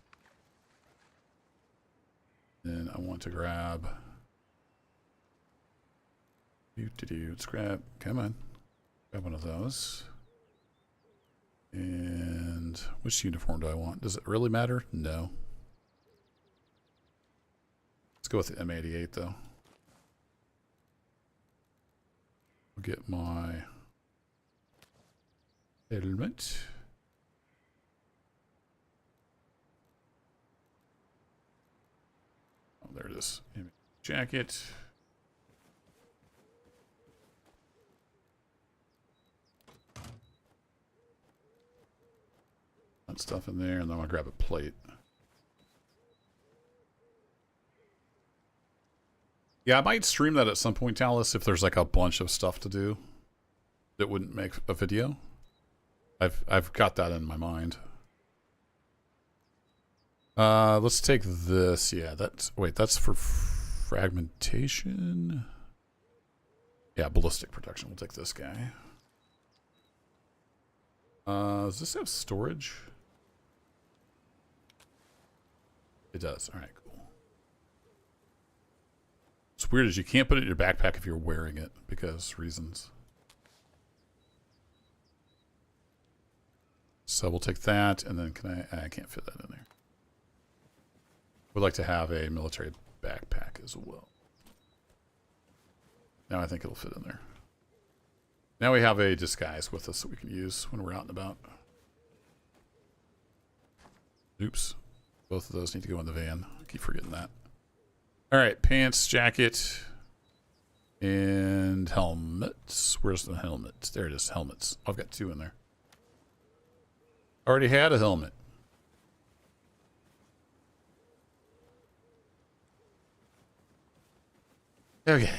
Then I want to grab... Let's grab... Come on. Grab one of those. And which uniform do I want? Does it really matter? No. Let's go with the M88 though. I'll get my helmet. Oh, there it is. Jacket. That stuff in there, and then I'll grab a plate. Yeah, I might stream that at some point, Talus, if there's like a bunch of stuff to do that wouldn't make a video. I've got that in my mind. Let's take this. Yeah, that's for fragmentation. Yeah, ballistic protection. We'll take this guy. Does this have storage? It does. All right, cool. What's weird is you can't put it in your backpack if you're wearing it because reasons. So we'll take that, and then I can't fit that in there. Would like to have a military backpack as well. Now I think it'll fit in there. Now we have a disguise with us that we can use when we're out and about. Oops. Both of those need to go in the van. I keep forgetting that. Alright, pants, jacket, and helmets. Where's the helmet? There it is, helmets. I've got 2 in there. Already had a helmet. Okay,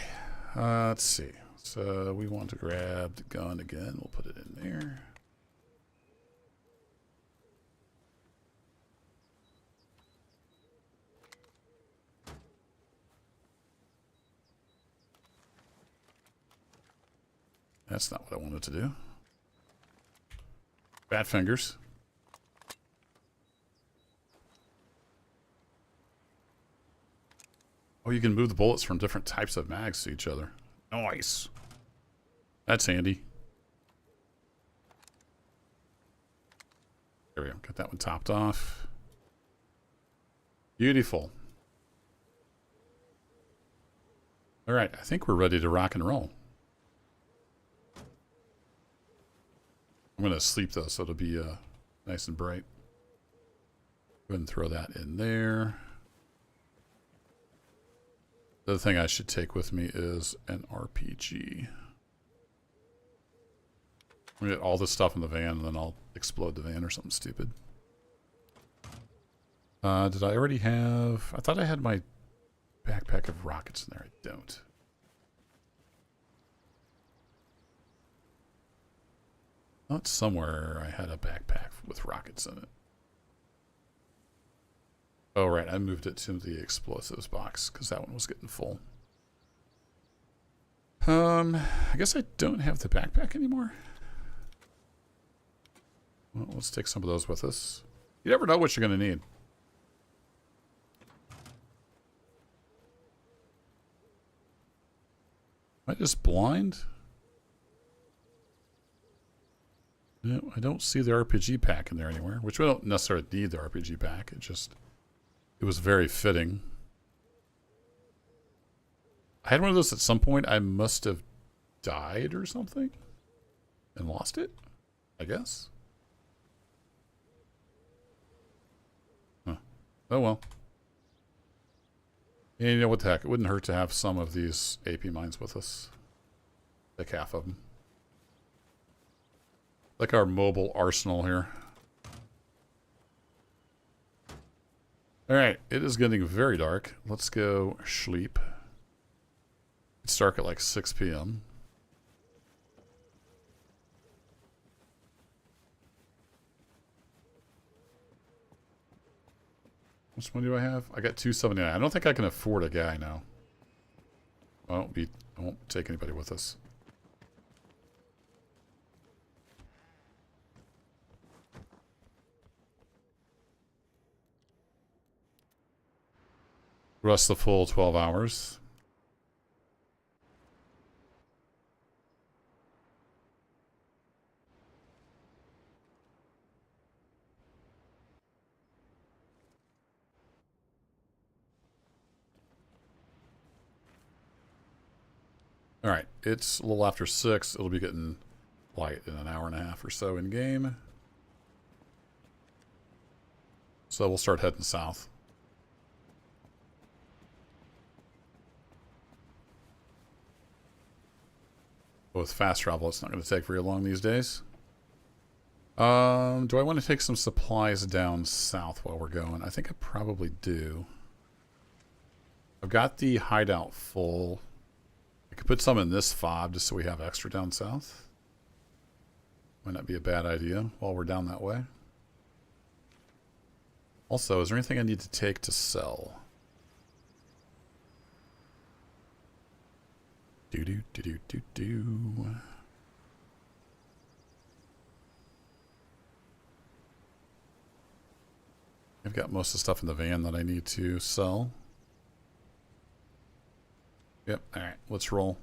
let's see. So we want to grab the gun again. We'll put it in there. That's not what I wanted to do. Fat fingers. Oh, you can move the bullets from different types of mags to each other. Nice. That's handy. There we go. Got that one topped off. Beautiful. All right. I think we're ready to rock and roll. I'm going to sleep, though, so it'll be nice and bright. Go ahead and throw that in there. The other thing I should take with me is an RPG. I'm going to get all this stuff in the van, and then I'll explode the van or something stupid. Did I already have... I thought I had my backpack of rockets in there. I don't. Not somewhere I had a backpack with rockets in it. Oh, right. I moved it to the explosives box because that one was getting full. I guess I don't have the backpack anymore. Well, let's take some of those with us. You never know what you're going to need. Am I just blind? No, I don't see the RPG pack in there anywhere, which we don't necessarily need the RPG pack. It was very fitting. I had one of those at some point. I must have died or something and lost it, I guess. Huh. Oh well. And you know what the heck? It wouldn't hurt to have some of these AP mines with us. Like half of them. Like our mobile arsenal here. Alright, it is getting very dark. Let's go sleep. It's dark at like 6 p.m. Which one do I have? I got 279. I don't think I can afford a guy now. I won't take anybody with us. Rest the full 12 hours. All right, it's a little after 6. It'll be getting light in an hour and a half or so in game. So we'll start heading south. With fast travel, it's not going to take very long these days. Do I want to take some supplies down south while we're going? I think I probably do. I've got the hideout full. I could put some in this fob just so we have extra down south. Might not be a bad idea while we're down that way. Also, is there anything I need to take to sell? Do. I've got most of the stuff in the van that I need to sell. Yep, alright, let's roll.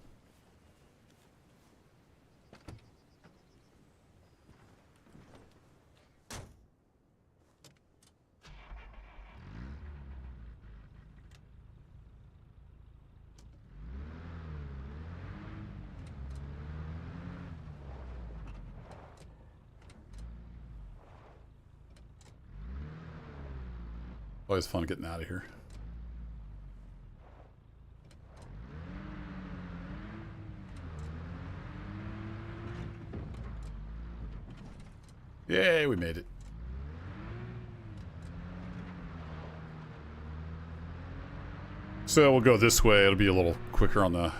Always fun getting out of here. Yay, we made it. So we'll go this way. It'll be a little quicker on the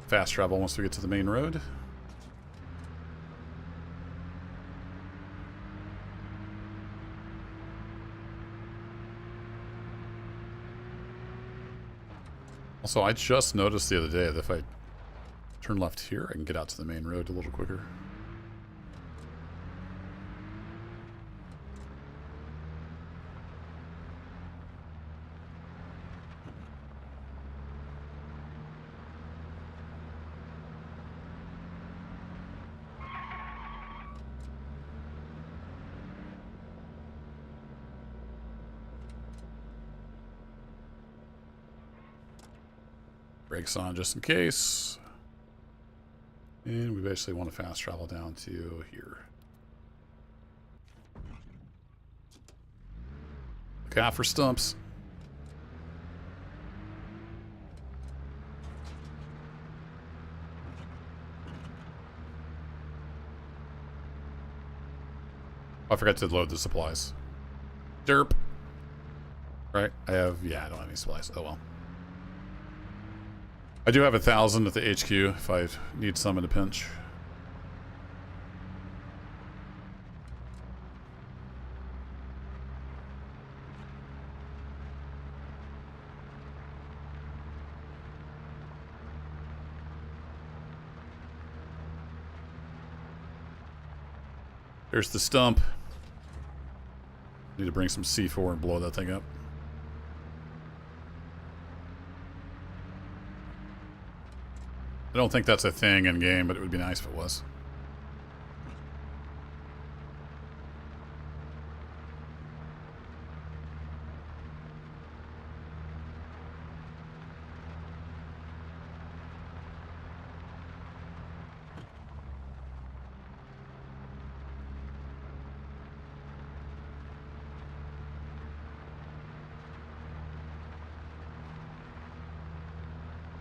fast travel once we get to the main road. Also, I just noticed the other day that if I turn left here, I can get out to the main road a little quicker. Brakes on just in case. And we basically want to fast travel down to here. Look out for stumps. I forgot to load the supplies. Derp. Right? I don't have any supplies. Oh well. I do have 1,000 at the HQ if I need some in a pinch. There's the stump. Need to bring some C4 and blow that thing up. I don't think that's a thing in game, but it would be nice if it was.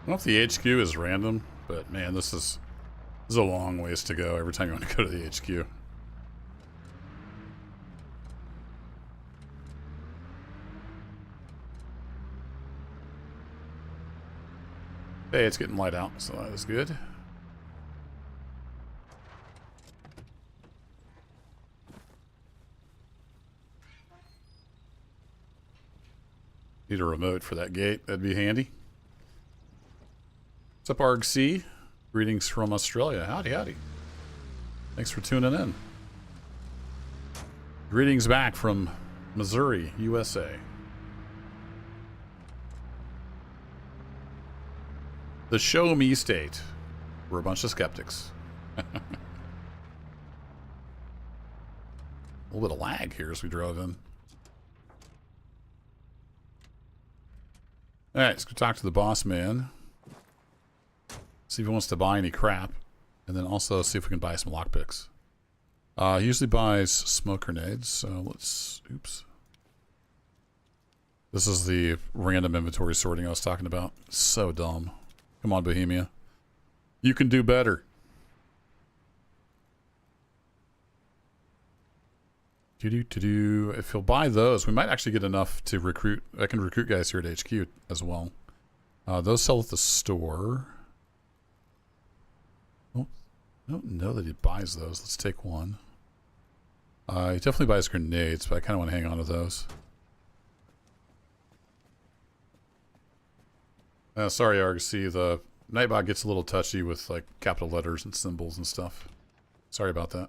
I don't know if the HQ is random, but man, this is a long ways to go every time you want to go to the HQ. Hey, it's getting light out, so that is good. Need a remote for that gate, that'd be handy. What's up, ArgC? Greetings from Australia. Howdy, howdy. Thanks for tuning in. Greetings back from Missouri, USA. The show me state. We're a bunch of skeptics. A little bit of lag here as we drove in. Alright, let's go talk to the boss man. See if he wants to buy any crap. And then also see if we can buy some lockpicks. He usually buys smoke grenades, so let's... Oops. This is the random inventory sorting I was talking about. So dumb. Come on, Bohemia. You can do better. If he'll buy those, we might actually get enough to recruit. I can recruit guys here at HQ as well. Those sell at the store. Oh, I don't know that he buys those. Let's take one. He definitely buys grenades, but I kind of want to hang on to those. Sorry, Argosy. The Nightbot gets a little touchy with like capital letters and symbols and stuff. Sorry about that.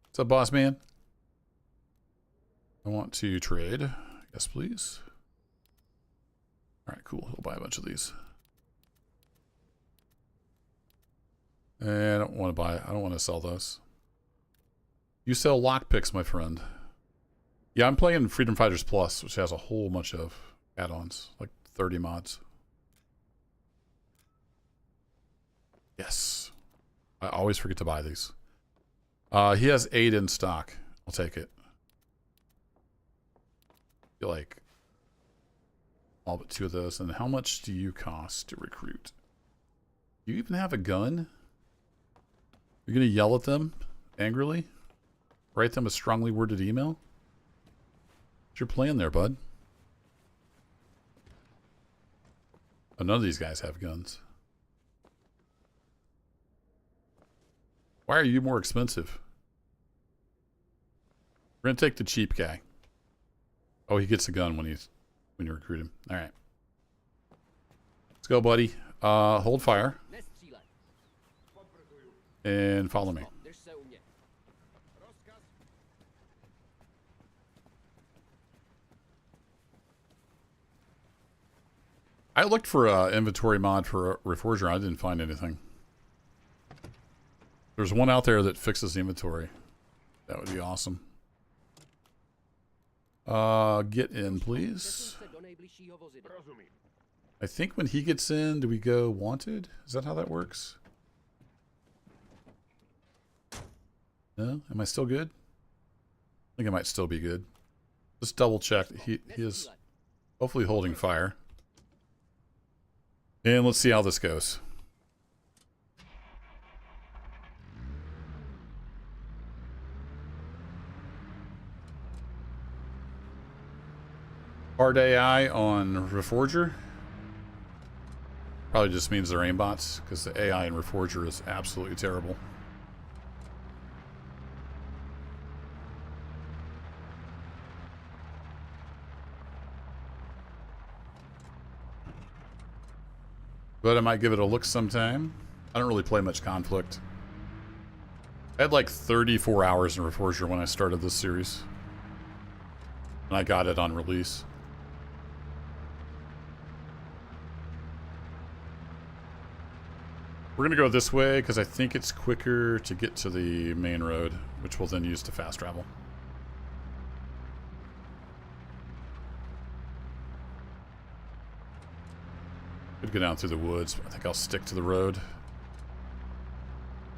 What's up, boss man? I want to trade. Yes, please. All right, cool. He'll buy a bunch of these. And I don't want to buy. I don't want to sell those. You sell lockpicks, my friend. Yeah, I'm playing Freedom Fighters Plus, which has a whole bunch of add-ons, like 30 mods. Yes. I always forget to buy these. He has 8 in stock. I'll take it. I feel like all but 2 of those. And how much do you cost to recruit? Do you even have a gun? You're going to yell at them angrily? Write them a strongly worded email? What's your plan there, bud? Oh, none of these guys have guns. Why are you more expensive? We're gonna take the cheap guy. Oh, he gets a gun when you recruit him. All right, let's go, buddy. Hold fire and follow me. I looked for an inventory mod for Reforger. I didn't find anything. There's one out there that fixes the inventory. That would be awesome. Get in, please. I think when he gets in, do we go wanted? Is that how that works? No? Am I still good? I think I might still be good. Just double check. He is hopefully holding fire. And let's see how this goes. Hard AI on Reforger. Probably just means they're aimbots, because the AI in Reforger is absolutely terrible. But I might give it a look sometime. I don't really play much Conflict. I had like 34 hours in Reforger when I started this series. And I got it on release. We're going to go this way because I think it's quicker to get to the main road, which we'll then use to fast travel. Could go down through the woods, but I think I'll stick to the road.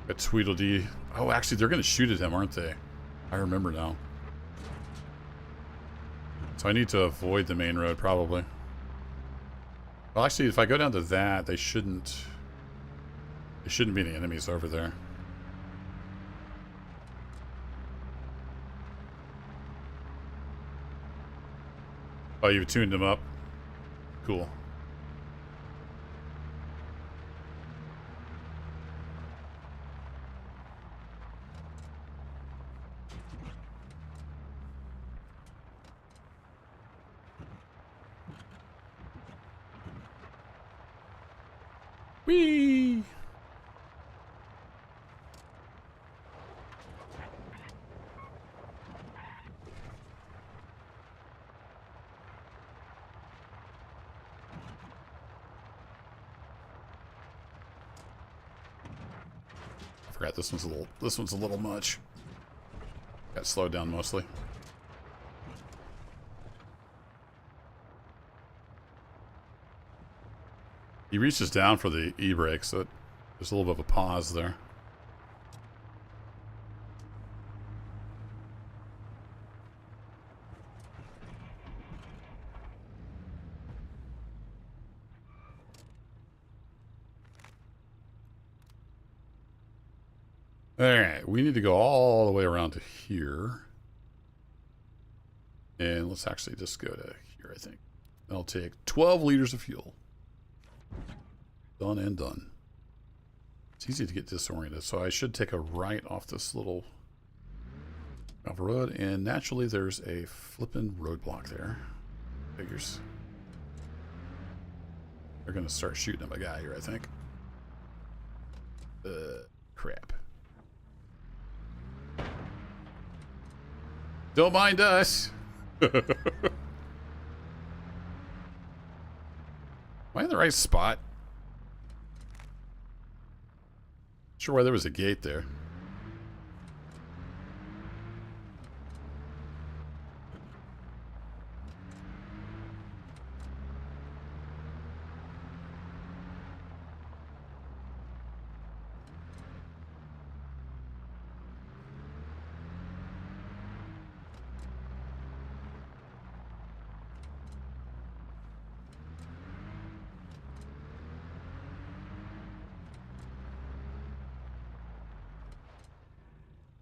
Got Tweedledee. Oh, actually, they're going to shoot at him, aren't they? I remember now. So I need to avoid the main road, probably. Well, actually, if I go down to that, they shouldn't... There shouldn't be any enemies over there. Oh, you've tuned them up? Cool. Whee! Crap, this one's a little much. Got slowed down mostly. He reaches down for the e-brake, so there's a little bit of a pause there. Alright, we need to go all the way around to here. And let's actually just go to here, I think. That'll take 12 liters of fuel. Done and done. It's easy to get disoriented, so I should take a right off this little gravel road, and naturally there's a flippin' roadblock there. Figures. They're gonna start shooting at my guy here, I think. Crap. Don't mind us. Am I in the right spot? Sure why there was a gate there.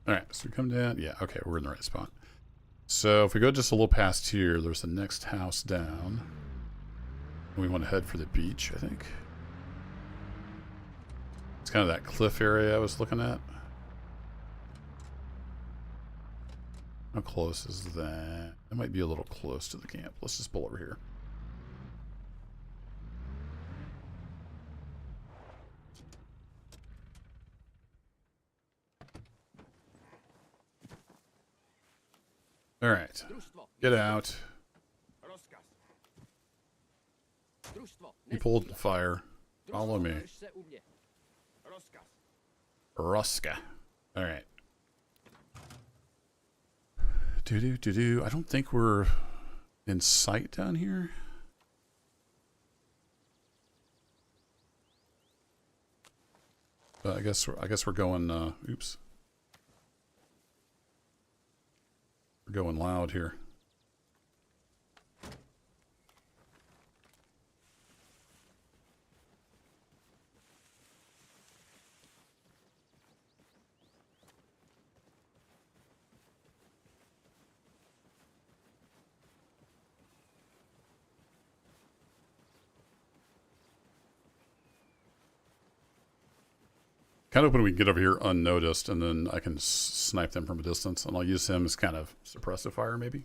Alright, so we come down. Yeah, okay, we're in the right spot. So if we go just a little past here, there's the next house down. We want to head for the beach, I think. It's kind of that cliff area I was looking at. How close is that? It might be a little close to the camp. Let's just pull over here. All right, get out. He pulled the fire. Follow me. Ruska. All right. I don't think we're in sight down here. But I guess we're going. Oops. We're going loud here. Kind of hoping we can get over here unnoticed, and then I can snipe them from a distance, and I'll use him as kind of suppressive fire, maybe.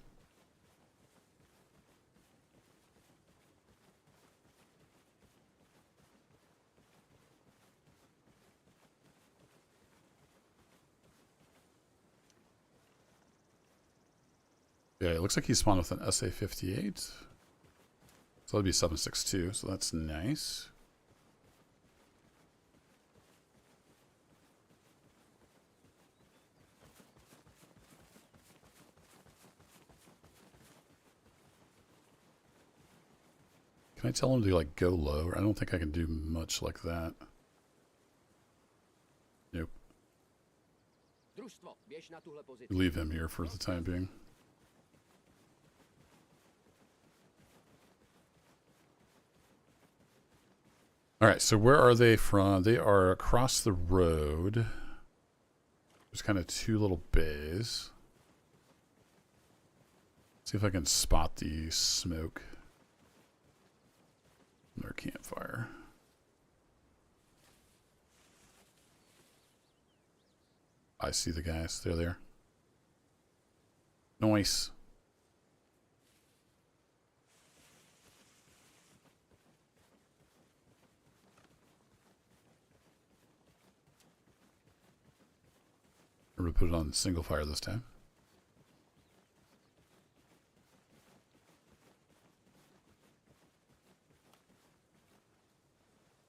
Yeah, it looks like he spawned with an SA-58. So that'd be 7.62, so that's nice. Can I tell him to like go low? I don't think I can do much like that. Nope. Leave him here for the time being. Alright, so where are they from? They are across the road. There's kind of two little bays. See if I can spot the smoke. Their campfire. I see the guys. They're there. Nice. Remember to put it on single fire this time.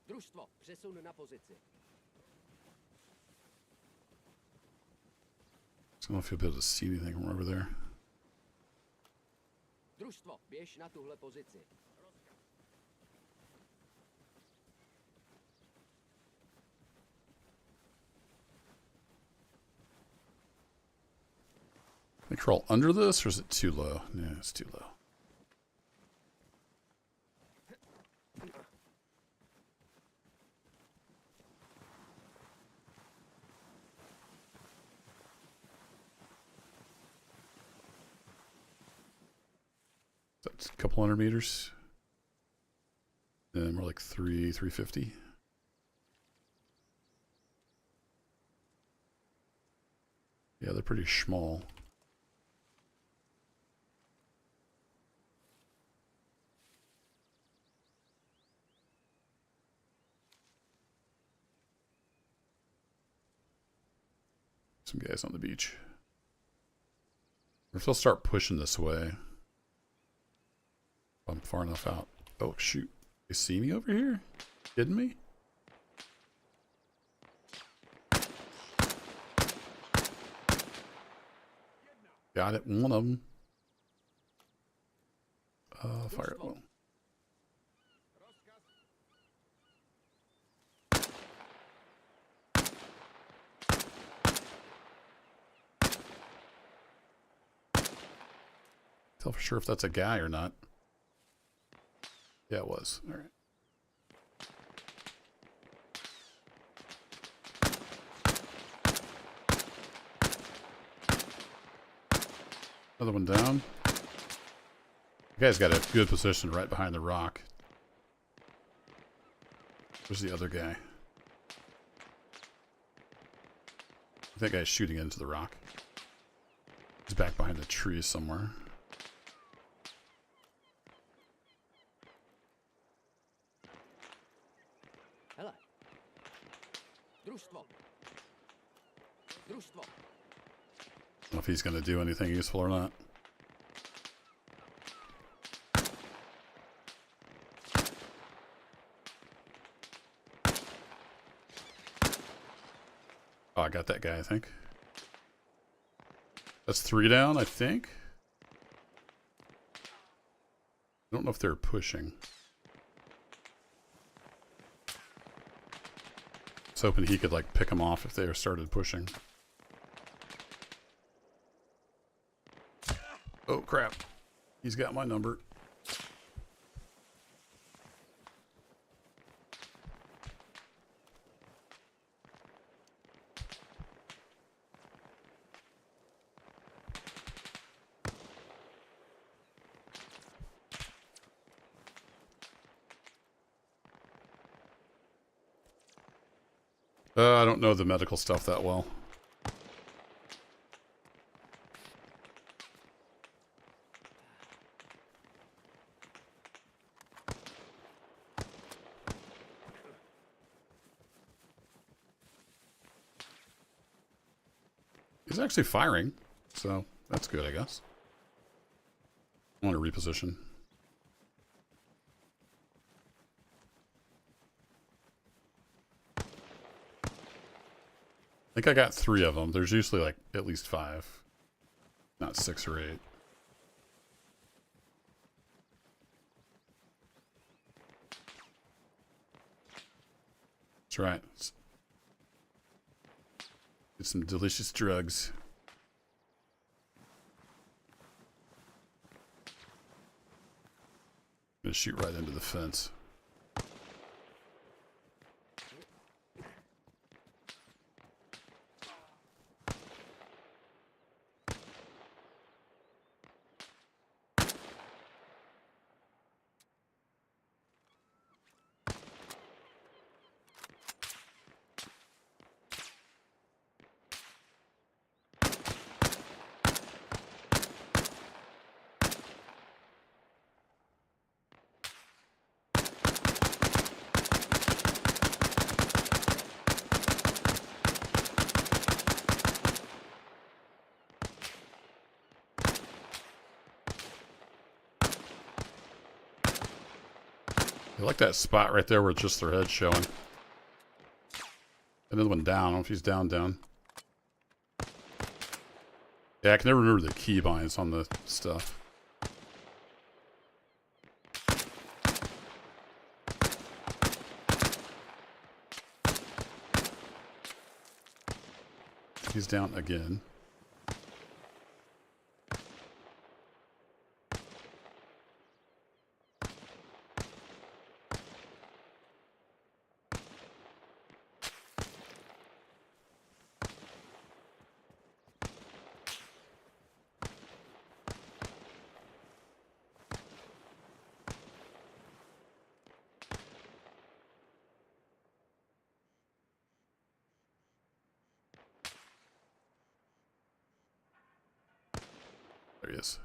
Družstvo, přesun na pozici. don't know if you'll be able to see anything from over there. Družstvo, běž na tuhle pozici. Can I crawl under this, or is it too low? Yeah, it's too low. That's a couple 100 meters. And we're like 350. Yeah, they're pretty small. Some guys on the beach. Or if they'll start pushing this way. I'm far enough out. Oh, shoot. They see me over here? Kidding me? Got it. One of them. Fire at will. Tell for sure if that's a guy or not. Yeah, it was. All right. Another one down. The guy's got a good position right behind the rock. Where's the other guy? That guy's shooting into the rock. He's back behind the tree somewhere. Hele. Družstvo. Družstvo. I don't know if he's going to do anything useful or not. Oh, I got that guy, I think. That's 3 down, I think. I don't know if they're pushing. I was hoping he could, like, pick them off if they started pushing. Oh, crap. He's got my number. I don't know the medical stuff that well. He's actually firing, so that's good, I guess. I want to reposition. I think I got 3 of them. There's usually like at least 5, not 6 or 8. That's right. Get some delicious drugs. Gonna shoot right into the fence. I like that spot right there where just their head's showing. Another one down. I don't know if he's down. Yeah, I can never remember the keybinds on the stuff. He's down again. There he is.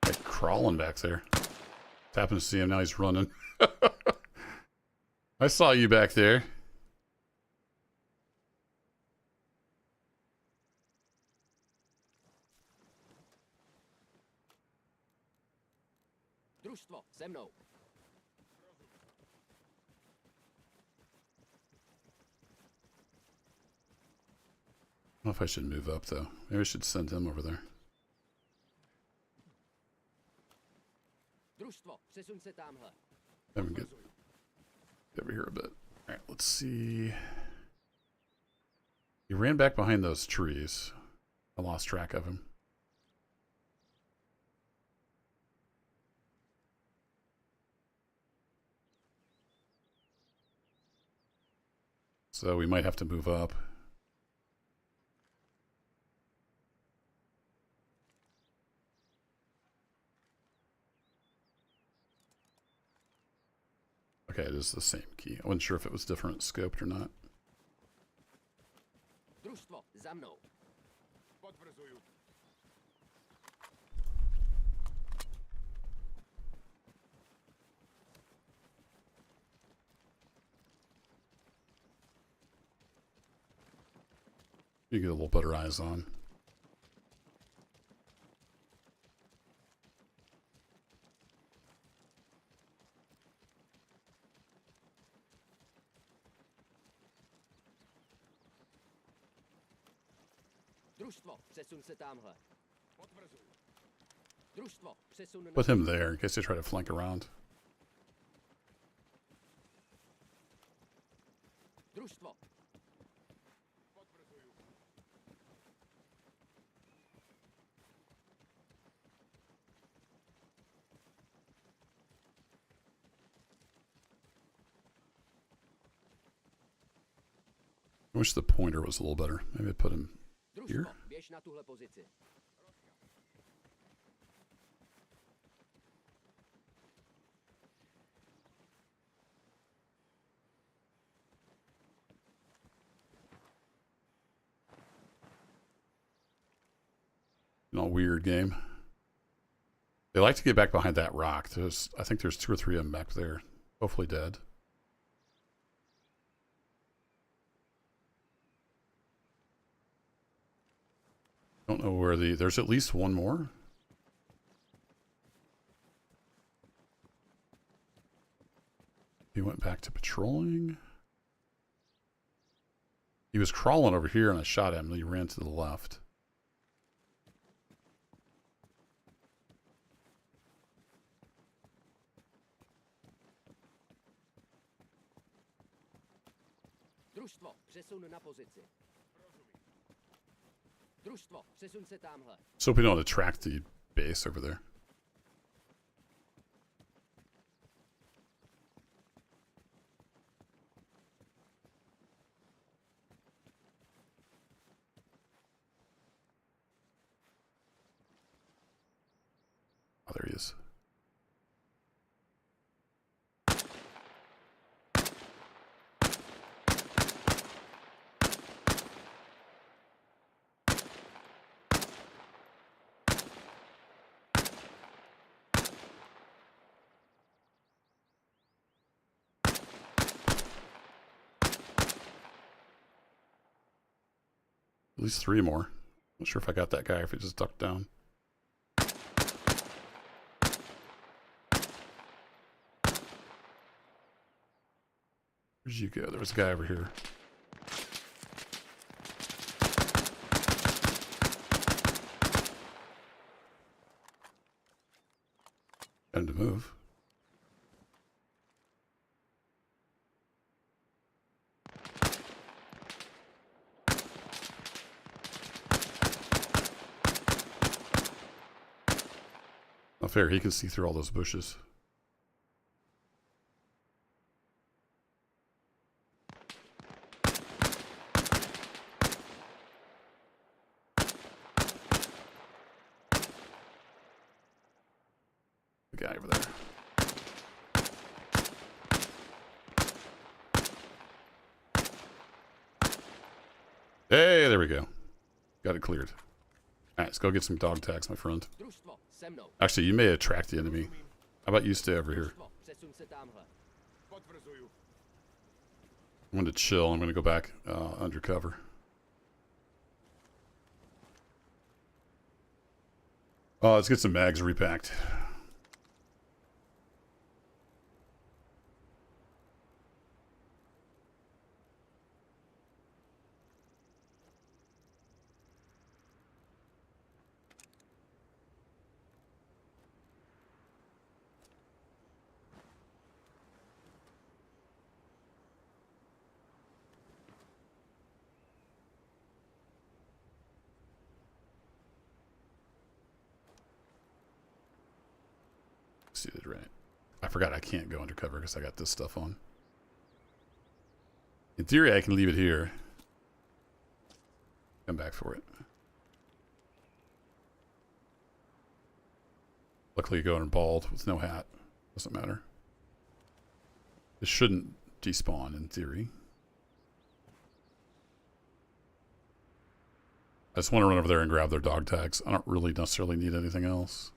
Like crawling back there. Happened to see him, now he's running. I saw you back there. Družstvo, se mnou. I don't know if I should move up though. Maybe I should send him over there. Družstvo, přesuň se tamhle. Let me get over here a bit. Alright, let's see. He ran back behind those trees. I lost track of him. So we might have to move up. Okay, it is the same key. I wasn't sure if it was different scoped or not. Družstvo, za mnou. Potvrzuju. You get a little better eyes on. Družstvo, přesuň se tamhle. Potvrzuju. Družstvo, přesun na... Put him there in case they try to flank around. Družstvo, Potvrzuju. I wish the pointer was a little better. Maybe I'd put him družstvo, here. běž na tuhle pozici. In a weird game. They like to get back behind that rock. I think there's 2 or 3 of them back there. Hopefully dead. Don't know where there's at least one more. He went back to patrolling. He was crawling over here and I shot him and he ran to the left. Družstvo, přesun na pozici. Družstvo, přesuň se tamhle. So we don't attract the base over there. Oh, there he is. At least 3 more. Not sure if I got that guy or if he just ducked down. Where'd you go? There was a guy over here. Got him to move. Not fair, he can see through all those bushes. The guy over there. Hey, there we go. Got it cleared. Alright, let's go get some dog tags, my friend. Družstvo, se mnou. Actually, you may attract the enemy. How about you stay over here? Družstvo, přesun se tamhle. Potvrzuju. I'm going to chill. I'm going to go back undercover. Let's get some mags repacked. Suited right. I forgot I can't go undercover because I got this stuff on. In theory, I can leave it here. Come back for it. Luckily, going bald with no hat. Doesn't matter. This shouldn't despawn in theory. I just want to run over there and grab their dog tags. I don't really necessarily need anything else.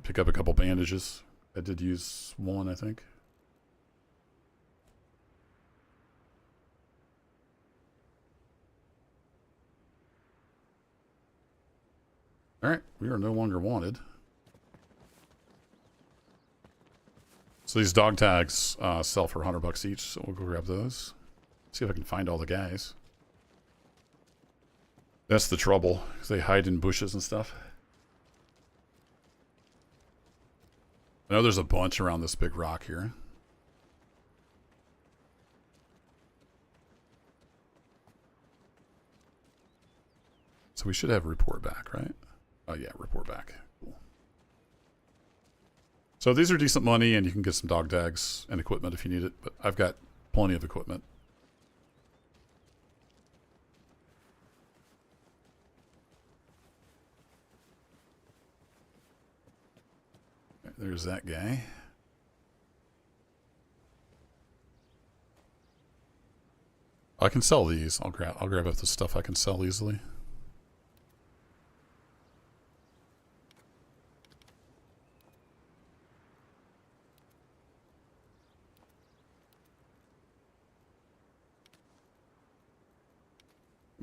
Pick up a couple bandages. I did use one, I think. Alright, we are no longer wanted. So these dog tags sell for $100 each, so we'll go grab those. See if I can find all the guys. That's the trouble, because they hide in bushes and stuff. I know there's a bunch around this big rock here. So we should have report back, right? Oh yeah, report back. Cool. So these are decent money and you can get some dog tags and equipment if you need it, but I've got plenty of equipment. There's that guy. I can sell these. I'll grab up the stuff I can sell easily.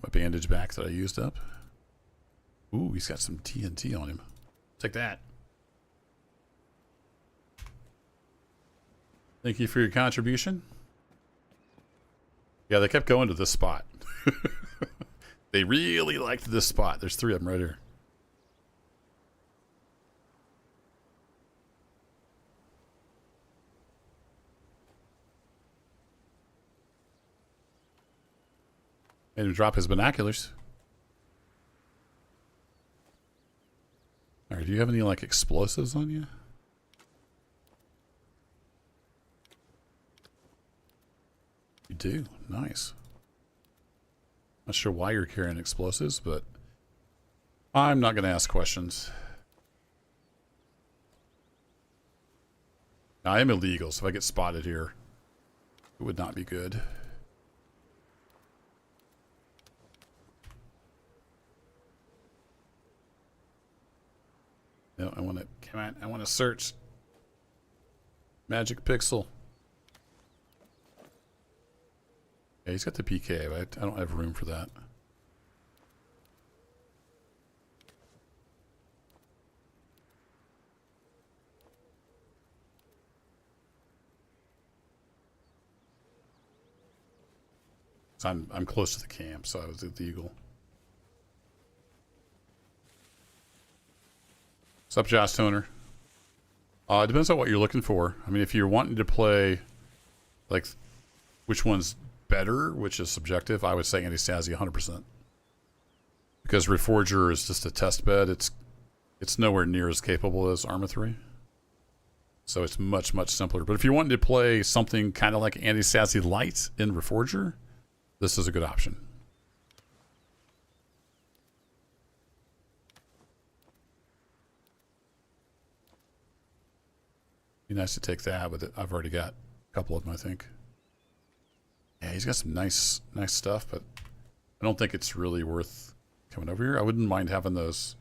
My bandage back that I used up. Ooh, he's got some TNT on him. Take that. Thank you for your contribution. Yeah, they kept going to this spot. They really liked this spot. There's 3 of them right here. Made him drop his binoculars. Alright, do you have any, like, explosives on you? You do. Nice. Not sure why you're carrying explosives, but I'm not going to ask questions. Now, I am illegal, so if I get spotted here, it would not be good. No, I want to, come on, I want to search. Magic pixel. Yeah, he's got the PK, but I don't have room for that. So I'm close to the camp, so I was at the Eagle. What's up, Josh Toner? It depends on what you're looking for. I mean, if you're wanting to play, like, which one's better, which is subjective, I would say Anti-Stasi 100%. Because Reforger is just a test bed. It's nowhere near as capable as ArmA 3. So it's much, much simpler. But if you're wanting to play something kind of like Anti-Stasi Light in Reforger, this is a good option. Be nice to take that, but I've already got a couple of them, I think. Yeah, he's got some nice stuff, but I don't think it's really worth coming over here. I wouldn't mind having those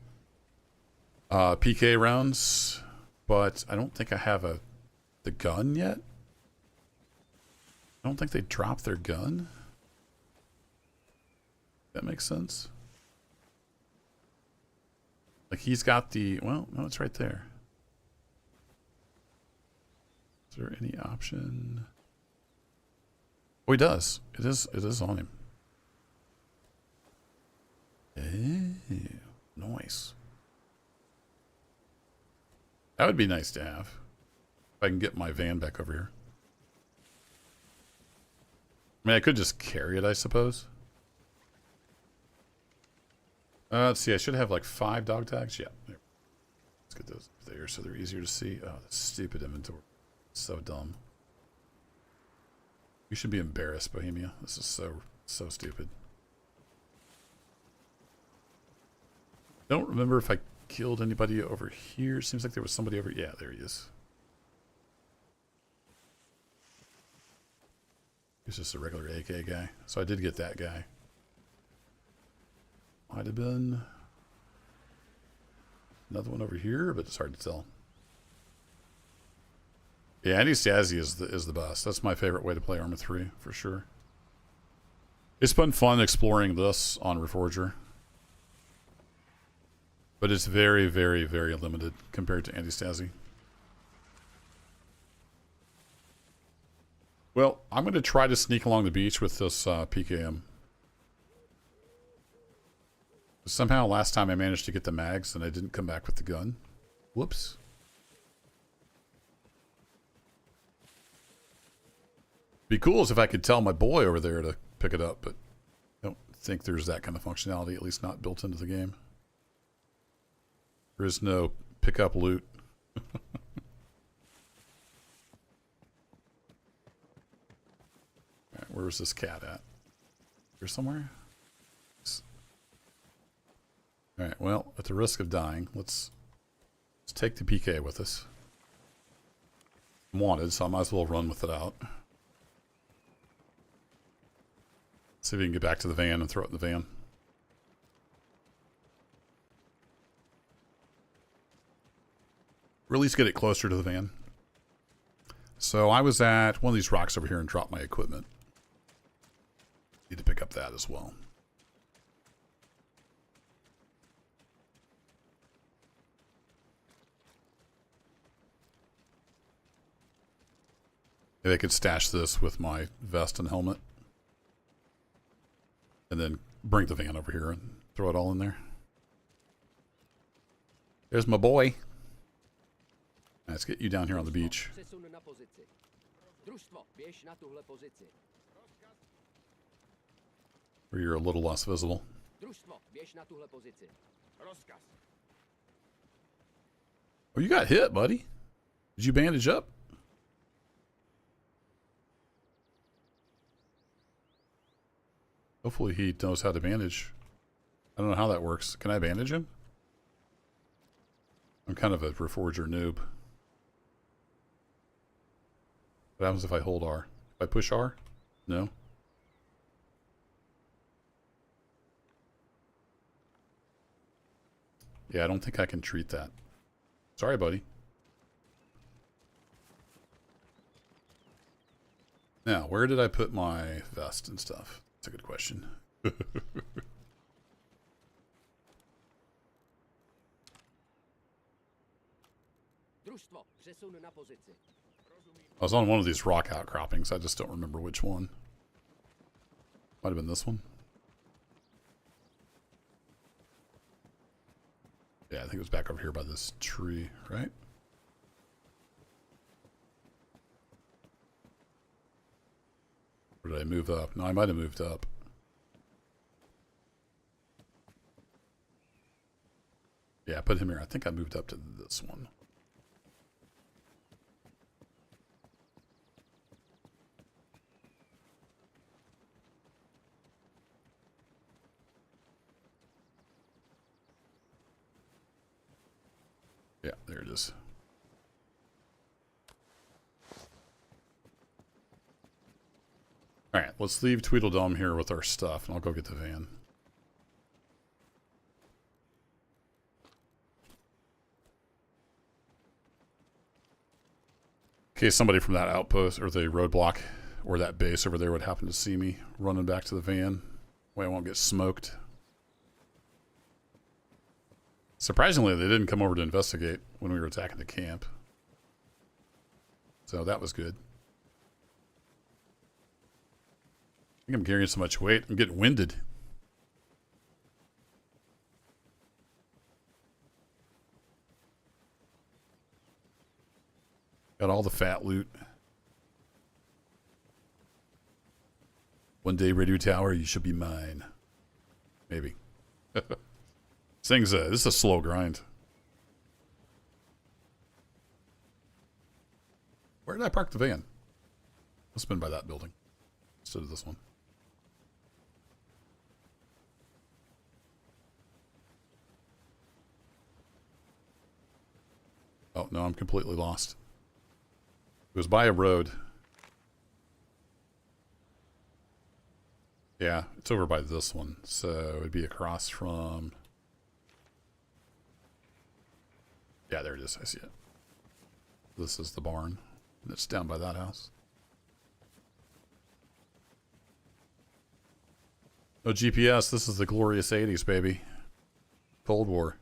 PK rounds, but I don't think I have the gun yet. I don't think they dropped their gun. That makes sense. Like he's got the, well, no, it's right there. Is there any option? Oh, he does. It is on him. Ew, nice. That would be nice to have. If I can get my van back over here. I mean, I could just carry it, I suppose. Let's see. I should have like 5 dog tags. Yeah. There. Let's get those there so they're easier to see. Oh, that stupid inventory. So dumb. You should be embarrassed, Bohemia. This is so stupid. Don't remember if I killed anybody over here. Seems like there was somebody over. Yeah, there he is. He's just a regular AK guy. So I did get that guy. Might have been another one over here, but it's hard to tell. Yeah, Anti-Stasi is the best. That's my favorite way to play ArmA 3 for sure. It's been fun exploring this on Reforger, but it's very, very, very limited compared to Anti-Stasi. Well, I'm going to try to sneak along the beach with this PKM. Somehow last time I managed to get the mags and I didn't come back with the gun. Whoops. Be cool as if I could tell my boy over there to pick it up, but I don't think there's that kind of functionality, at least not built into the game. There is no pick up loot. Alright, where's this cat at? Here somewhere? Alright, well, at the risk of dying, let's take the PK with us. I'm wanted, so I might as well run with it out. See if we can get back to the van and throw it in the van. Or at least get it closer to the van. So I was at one of these rocks over here and dropped my equipment. Need to pick up that as well. Maybe I could stash this with my vest and helmet. And then bring the van over here and throw it all in there. There's my boy. Let's get you down here on the beach. Where you're a little less visible. Oh, you got hit, buddy. Did you bandage up? Hopefully he knows how to bandage. I don't know how that works. Can I bandage him? I'm kind of a Reforger noob. What happens if I hold R? If I push R? No? Yeah, I don't think I can treat that. Sorry, buddy. Now, where did I put my vest and stuff? That's a good question. Družstvo, přesun na pozici. I was on one of these rock outcroppings. I just don't remember which one. Might have been this one. Yeah, I think it was back over here by this tree, right? Or did I move up? No, I might have moved up. Yeah, I put him here. I think I moved up to this one. Yeah, there it is. Alright, let's leave Tweedledum here with our stuff, and I'll go get the van. In case somebody from that outpost, or the roadblock, or that base over there would happen to see me running back to the van. Way I won't get smoked. Surprisingly, they didn't come over to investigate when we were attacking the camp. So that was good. I think I'm carrying so much weight, I'm getting winded. Got all the fat loot. One day, Radio Tower, you should be mine. Maybe. This is a slow grind. Where did I park the van? Must have been by that building instead of this one. Oh, no, I'm completely lost. It was by a road. Yeah, it's over by this one. So it'd be across from... Yeah, there it is. I see it. This is the barn. And it's down by that house. No GPS. This is the glorious 80s, baby. Cold War.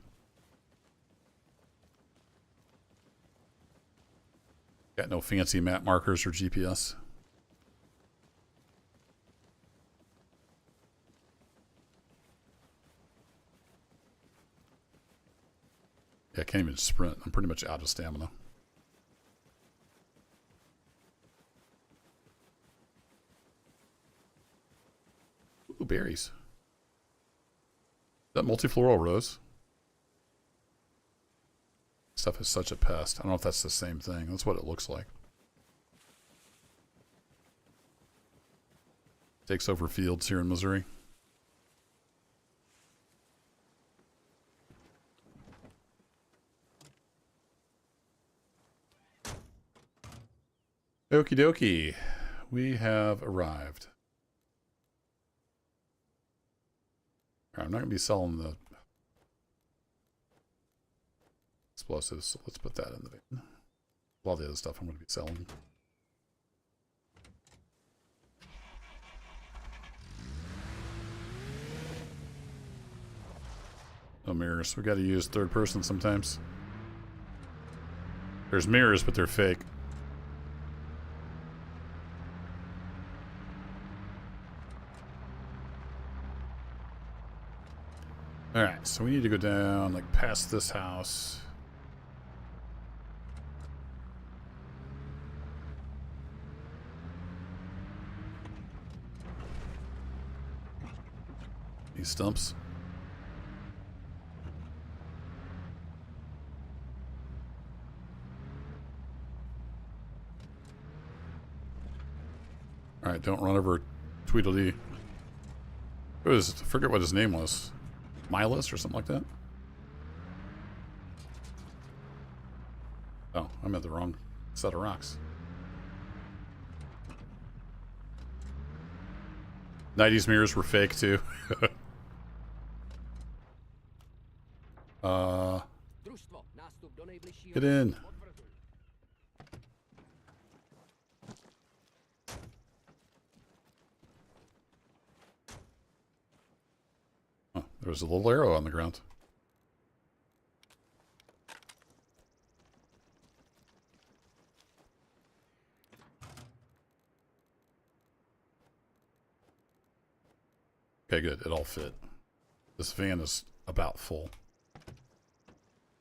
Got no fancy map markers or GPS. Yeah, I can't even sprint. I'm pretty much out of stamina. Ooh, berries. Is that multifloral rose? Stuff is such a pest. I don't know if that's the same thing. That's what it looks like. Takes over fields here in Missouri. Okie dokie. We have arrived. Alright, I'm not going to be selling the explosives, so let's put that in the van. All the other stuff I'm going to be selling. No mirrors. We got to use third person sometimes. There's mirrors, but they're fake. Alright, so we need to go down, like, past this house. These stumps. Alright, don't run over Tweedledee. I forget what his name was. Milas or something like that? Oh, I'm at the wrong set of rocks. 90s mirrors were fake too. Družstvo, nástup do nejbližšího... Get in. Potvrzuju. Oh, there's a little arrow on the ground. Okay, good. It all fit. This van is about full.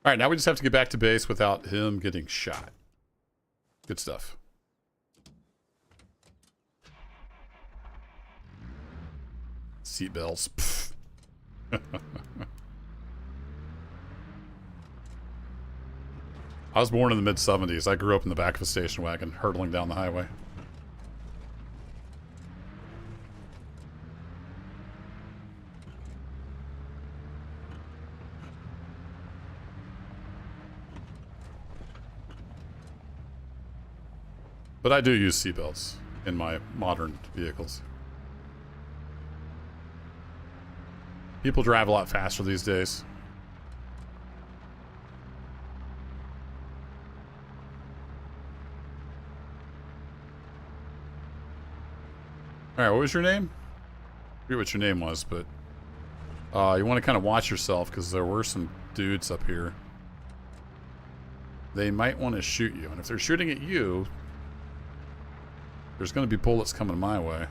All right, now we just have to get back to base without him getting shot. Good stuff. Seatbelts. I was born in the mid-70s. I grew up in the back of a station wagon, hurtling down the highway. But I do use seatbelts in my modern vehicles. People drive a lot faster these days. All right, what was your name? I forget what your name was, but you want to kind of watch yourself because there were some dudes up here. They might want to shoot you, and if they're shooting at you, there's going to be bullets coming my way.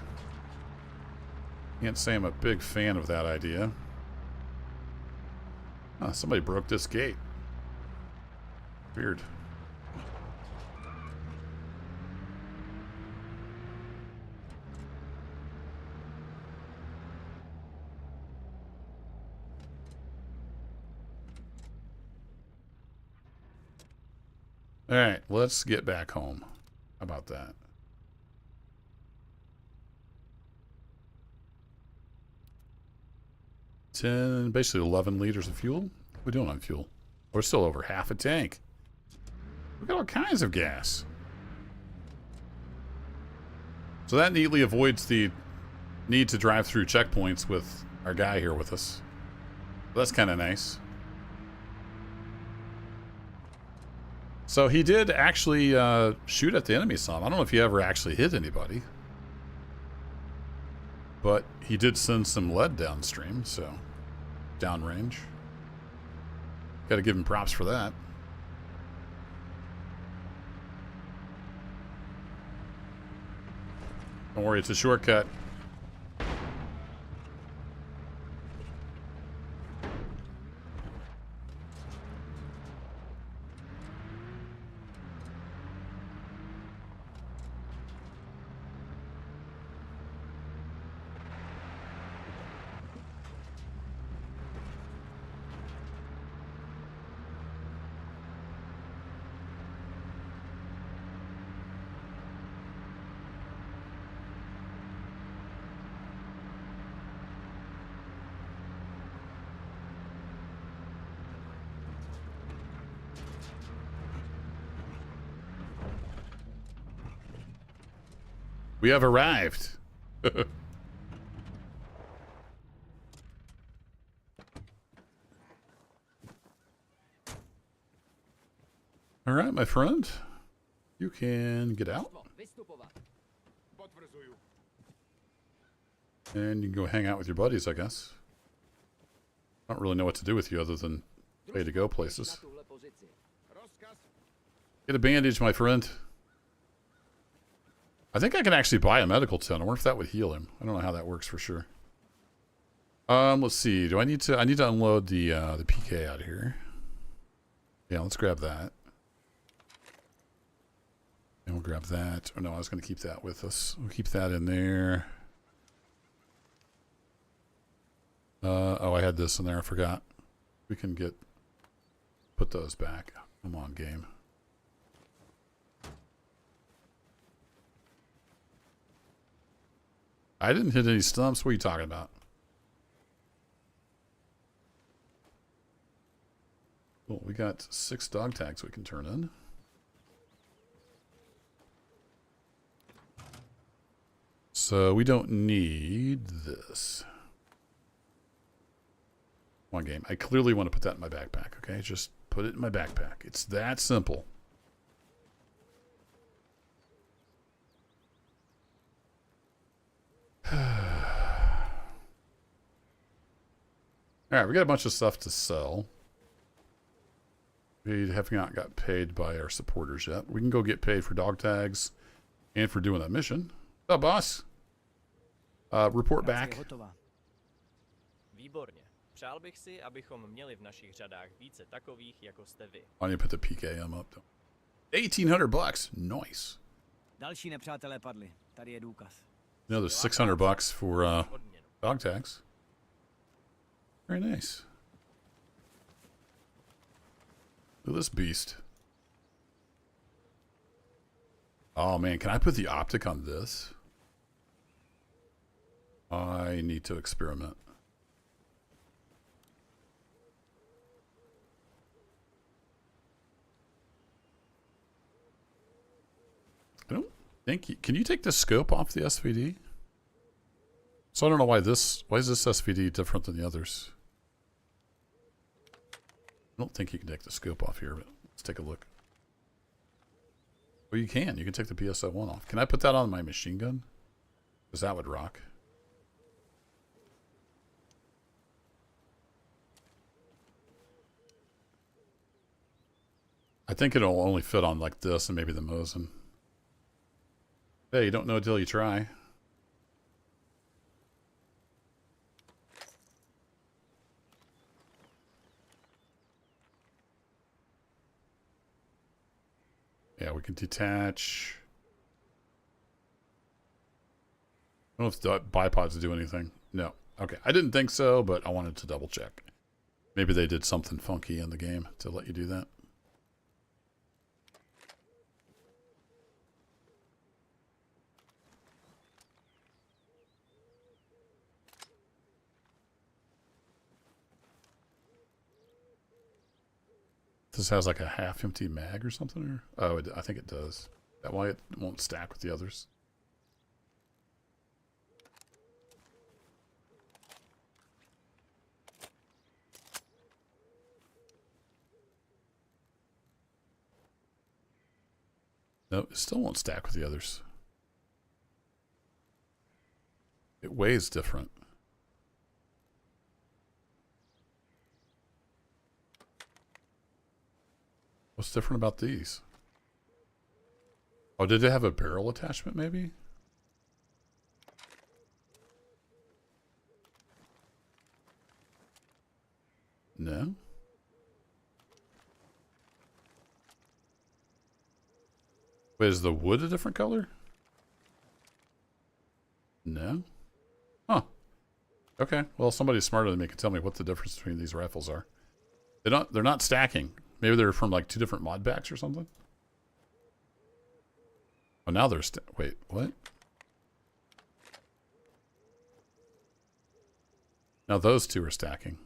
Can't say I'm a big fan of that idea. Somebody broke this gate. Weird. All right, let's get back home. How about that? Basically 11 liters of fuel. What are we doing on fuel? We're still over half a tank. We got all kinds of gas. So that neatly avoids the need to drive through checkpoints with our guy here with us. That's kind of nice. So he did actually shoot at the enemy some. I don't know if he ever actually hit anybody. But he did send some lead downstream, so downrange. Got to give him props for that. Don't worry, it's a shortcut. We have arrived. All right, my friend. You can get out. Vystupovat. Potvrzuju. And you can go hang out with your buddies, I guess. I don't really know what to do with you other than way to go places. Na tuhle pozici. Rozkaz. Get a bandage, my friend. I think I can actually buy a medical tent. I wonder if that would heal him. I don't know how that works for sure. Let's see. Do I need to unload the PK out of here? Yeah, let's grab that. And we'll grab that. Oh no, I was going to keep that with us. We'll keep that in there. Oh, I had this in there. I forgot. We can put those back. Come on, game. I didn't hit any stumps. What are you talking about? Well, we got 6 dog tags we can turn in. So we don't need this. Come on, game. I clearly want to put that in my backpack, okay? Just put it in my backpack. It's that simple. Alright, we got a bunch of stuff to sell. We have not got paid by our supporters yet. We can go get paid for dog tags and for doing that mission. What's up, boss? Report back. Výborně. Přál bych si, abychom měli v našich řadách více takových, jako jste vy. I need to put the PKM up. $1,800. Nice. Další nepřátelé padli. Tady je důkaz. Another $600 for dog tags. Very nice. Look at this beast. Oh man, can I put the optic on this? I need to experiment. I don't think you, can you take the scope off the SVD? So I don't know why is this SVD different than the others? I don't think you can take the scope off here, but let's take a look. Well, you can. You can take the PSO1 off. Can I put that on my machine gun? Because that would rock. I think it'll only fit on like this and maybe the Mosin. Hey, you don't know until you try. Yeah, we can detach. I don't know if the bipods do anything. No. Okay. I didn't think so, but I wanted to double check. Maybe they did something funky in the game to let you do that. This has like a half-empty mag or something? Or oh, I think it does. That why it won't stack with the others. No, it still won't stack with the others. It weighs different. What's different about these? Oh, did they have a barrel attachment maybe? No? Wait, is the wood a different color? No? Huh. Okay, well somebody smarter than me can tell me what the difference between these rifles are. They're not stacking. Maybe they're from like two different mod packs or something. Oh, now they're wait, what? Now those two are stacking.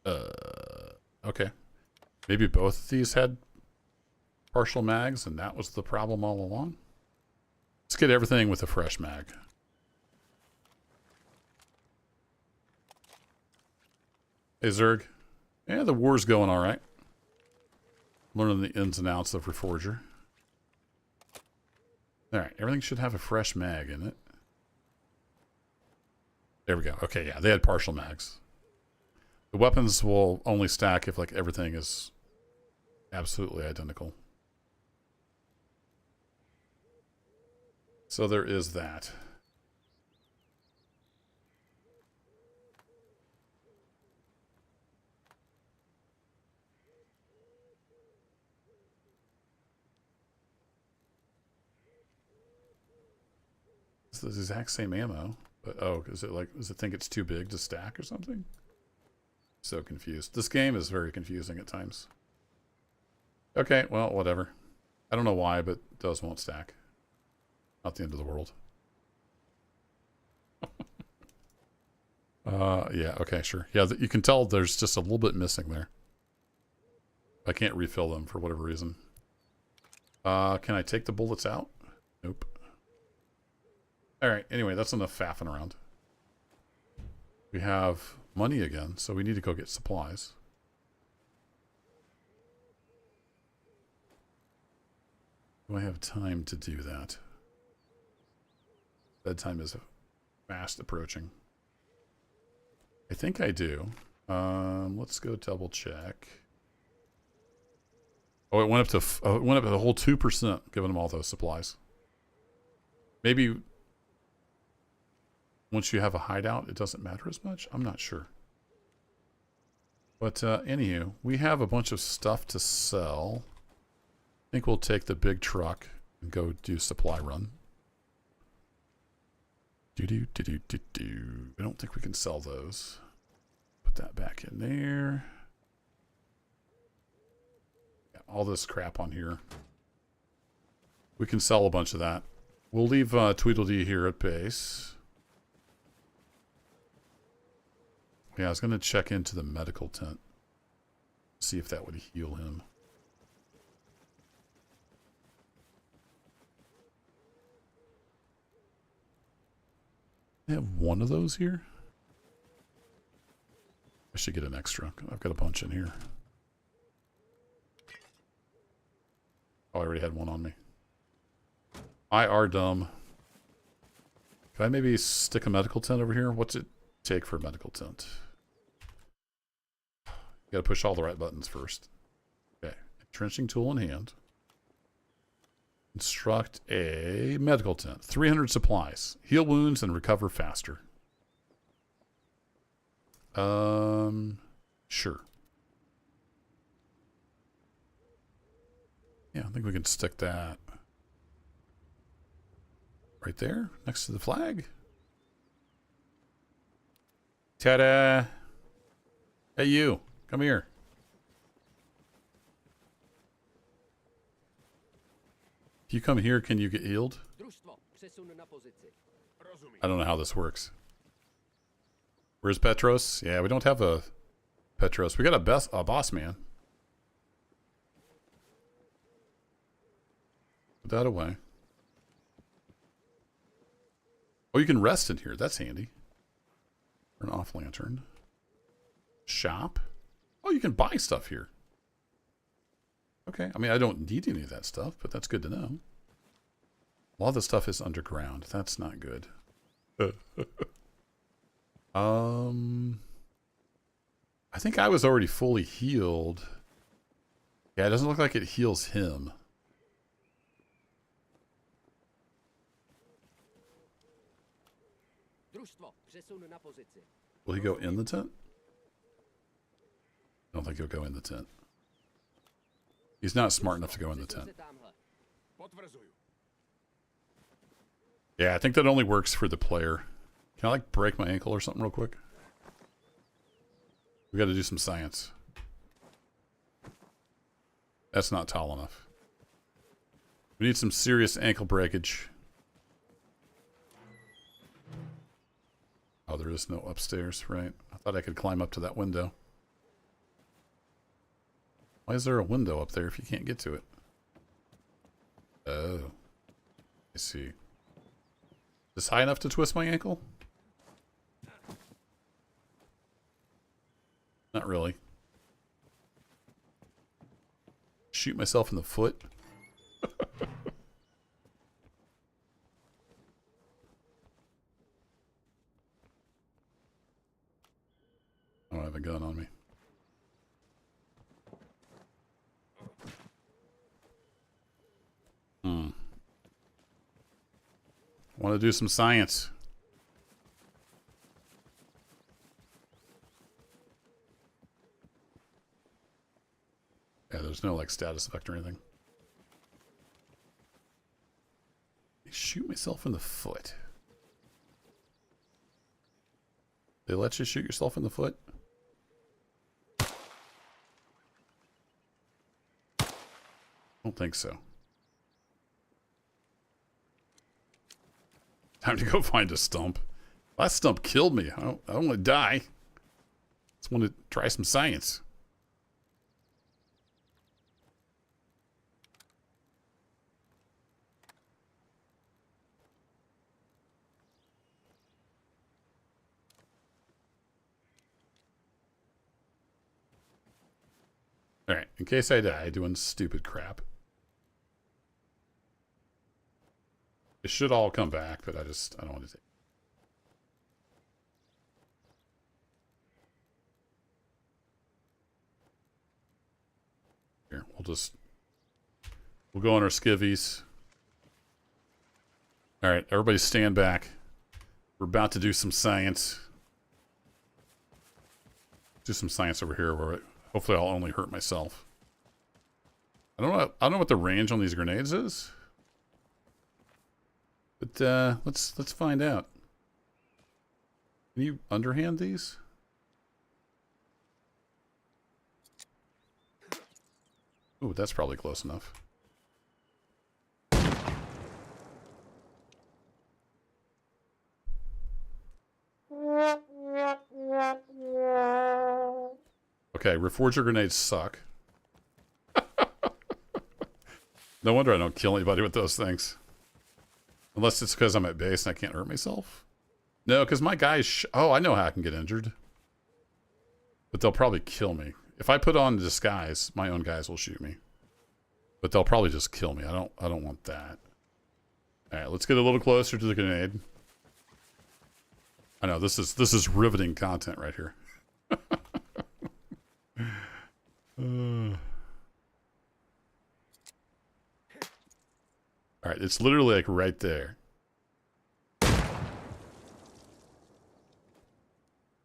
Okay. Maybe both of these had partial mags and that was the problem all along. Let's get everything with a fresh mag. Hey Zerg. Yeah, the war's going all right. Learning the ins and outs of Reforger. All right, everything should have a fresh mag in it. There we go. Okay, yeah, they had partial mags. The weapons will only stack if like everything is absolutely identical. So there is that. It's the exact same ammo, but oh, is it like, does it think it's too big to stack or something? So confused. This game is very confusing at times. Okay, well, whatever. I don't know why, but those won't stack. Not the end of the world. Yeah, okay, sure. Yeah, you can tell there's just a little bit missing there. I can't refill them for whatever reason. Can I take the bullets out? Nope. Alright, anyway, that's enough faffing around. We have money again, so we need to go get supplies. Do I have time to do that? Bedtime is fast approaching. I think I do. Let's go double check. Oh, it went up to the whole 2%, giving them all those supplies. Maybe once you have a hideout, it doesn't matter as much. I'm not sure. But anywho, we have a bunch of stuff to sell. I think we'll take the big truck and go do supply run. I don't think we can sell those. Put that back in there. Yeah, all this crap on here. We can sell a bunch of that. We'll leave Tweedledee here at base. Yeah, I was going to check into the medical tent. See if that would heal him. I have one of those here. I should get an extra. I've got a bunch in here. Oh, I already had one on me. I are dumb. Can I maybe stick a medical tent over here? What's it take for a medical tent? You gotta push all the right buttons first. Okay. Entrenching tool in hand. Construct a medical tent. 300 supplies. Heal wounds and recover faster. Sure. Yeah, I think we can stick that right there next to the flag. Ta-da! Hey, you. Come here. If you come here, can you get healed? Družstvo, přesun na pozici. Rozumím. I don't know how this works. Where's Petros? Yeah, we don't have a Petros. We got a boss man. Put that away. Oh, you can rest in here. That's handy. Turn off lantern. Shop. Oh, you can buy stuff here. Okay. I mean, I don't need any of that stuff, but that's good to know. A lot of the stuff is underground. That's not good. I think I was already fully healed. Yeah, it doesn't look like it heals him. Družstvo, přesun na pozici. Will he go in the tent? I don't think he'll go in the tent. He's not smart enough to go in the tent. Potvrzuju. Yeah, I think that only works for the player. Can I, like, break my ankle or something real quick? We got to do some science. That's not tall enough. We need some serious ankle breakage. Oh, there is no upstairs, right? I thought I could climb up to that window. Why is there a window up there if you can't get to it? Oh. I see. Is this high enough to twist my ankle? Not really. Shoot myself in the foot? I don't have a gun on me. Want to do some science. Yeah, there's no like status effect or anything. Shoot myself in the foot. They let you shoot yourself in the foot? Don't think so. Time to go find a stump. That stump killed me. I don't want to die. Just want to try some science. Alright, in case I die doing stupid crap. It should all come back, but I don't want to take. Here, we'll go on our skivvies. Alright, everybody stand back. We're about to do some science. Do some science over here where hopefully I'll only hurt myself. I don't know what the range on these grenades is. But let's find out. Can you underhand these? Ooh, that's probably close enough. Okay, Reforger grenades suck. No wonder I don't kill anybody with those things. Unless it's because I'm at base and I can't hurt myself. No, because my guys... oh, I know how I can get injured. But they'll probably kill me. If I put on disguise, my own guys will shoot me. But they'll probably just kill me. I don't want that. Alright, let's get a little closer to the grenade. I know, this is riveting content right here. Alright, it's literally like right there.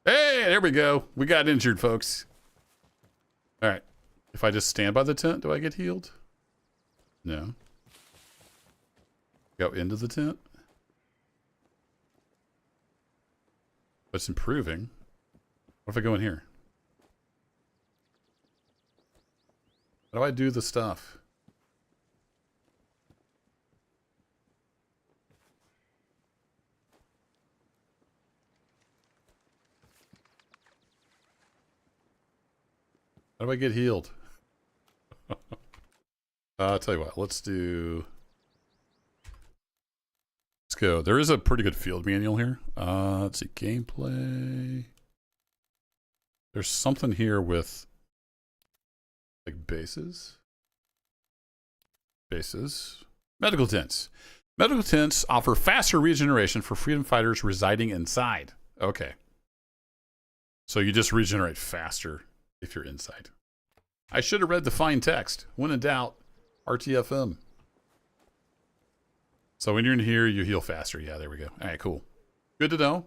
Hey, there we go. We got injured, folks. Alright. If I just stand by the tent, do I get healed? No. Go into the tent? But it's improving. What if I go in here? How do I do the stuff? How do I get healed? I'll tell you what, let's go. There is a pretty good field manual here. Let's see, gameplay. There's something here with like bases. Medical tents. Medical tents offer faster regeneration for freedom fighters residing inside. Okay. So you just regenerate faster if you're inside. I should have read the fine text. When in doubt, RTFM. So when you're in here, you heal faster. Yeah, there we go. All right, cool. Good to know.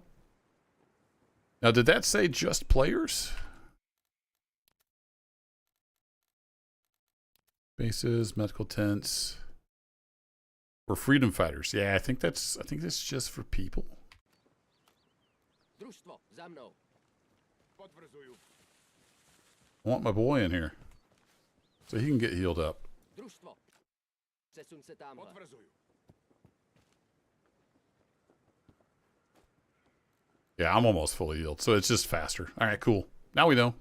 Now, did that say just players? Bases, medical tents, or freedom fighters. Yeah, I think that's just for people. Družstvo, za mnou. Potvrzuju. I want my boy in here so he can get healed up. Družstvo. Přesun se tamhle. Potvrzuju. Yeah, I'm almost fully healed, so it's just faster. All right, cool. Now we know.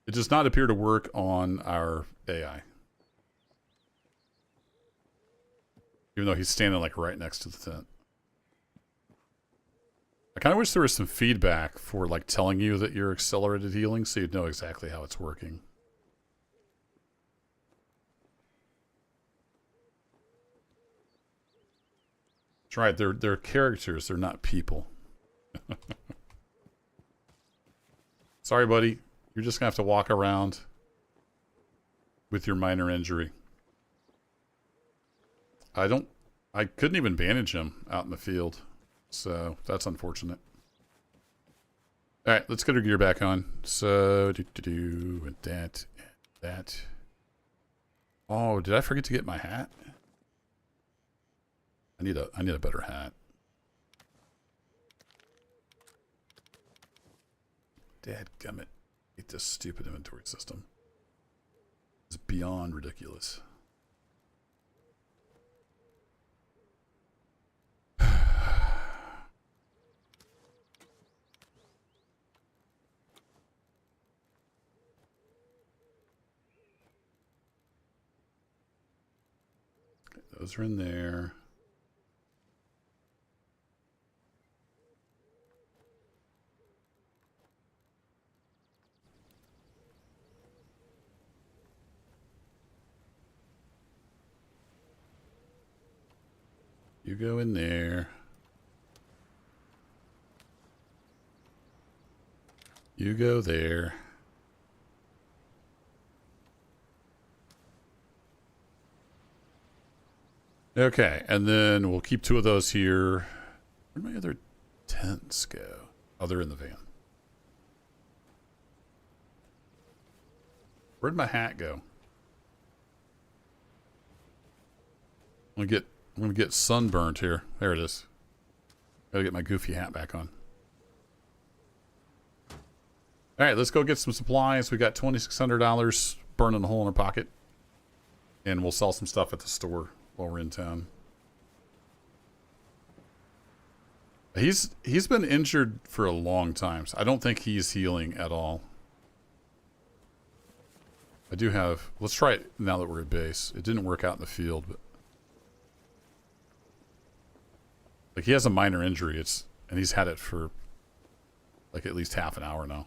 It does not appear to work on our AI. Even though he's standing like right next to the tent. I kind of wish there was some feedback for like telling you that you're accelerated healing so you'd know exactly how it's working. That's right, they're characters, they're not people. Sorry, buddy. You're just gonna have to walk around with your minor injury. I couldn't even bandage him out in the field. So that's unfortunate. All right, let's get our gear back on. So with that, and that. Oh, did I forget to get my hat? I need a better hat. Dadgummit. I hate this stupid inventory system. It's beyond ridiculous. Those are in there. You go in there. You go there. Okay, and then we'll keep 2 of those here. Where'd my other tents go? Oh, they're in the van. Where'd my hat go? I'm gonna get sunburnt here. There it is. Gotta get my goofy hat back on. Alright, let's go get some supplies. We got $2,600 burning a hole in our pocket. And we'll sell some stuff at the store while we're in town. He's been injured for a long time, so I don't think he's healing at all. I do have... Let's try it now that we're at base. It didn't work out in the field, but... Like, he has a minor injury, and he's had it for, like, at least half an hour now.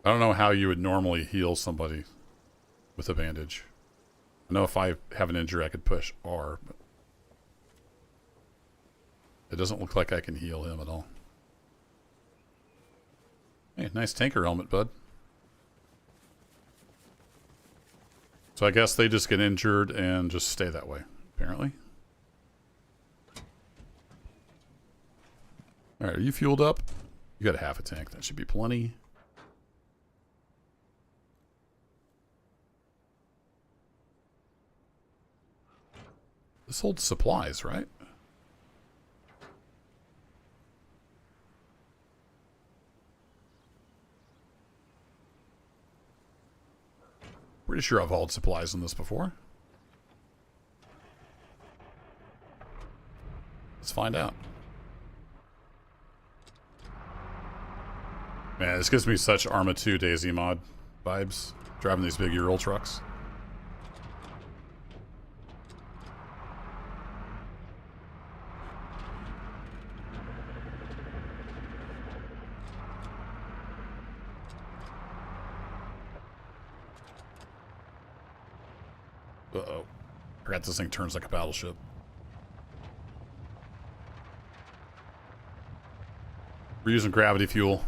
I don't know how you would normally heal somebody with a bandage. I know if I have an injury, I could push R, but it doesn't look like I can heal him at all. Hey, nice tanker helmet, bud. So I guess they just get injured and just stay that way, apparently. Alright, are you fueled up? You got a half a tank. That should be plenty. This holds supplies, right? Pretty sure I've hauled supplies in this before. Let's find out. Man, this gives me such ArmA 2 Daisy mod vibes. Driving these big Ural trucks. Uh-oh. Forgot this thing turns like a battleship. We're using gravity fuel.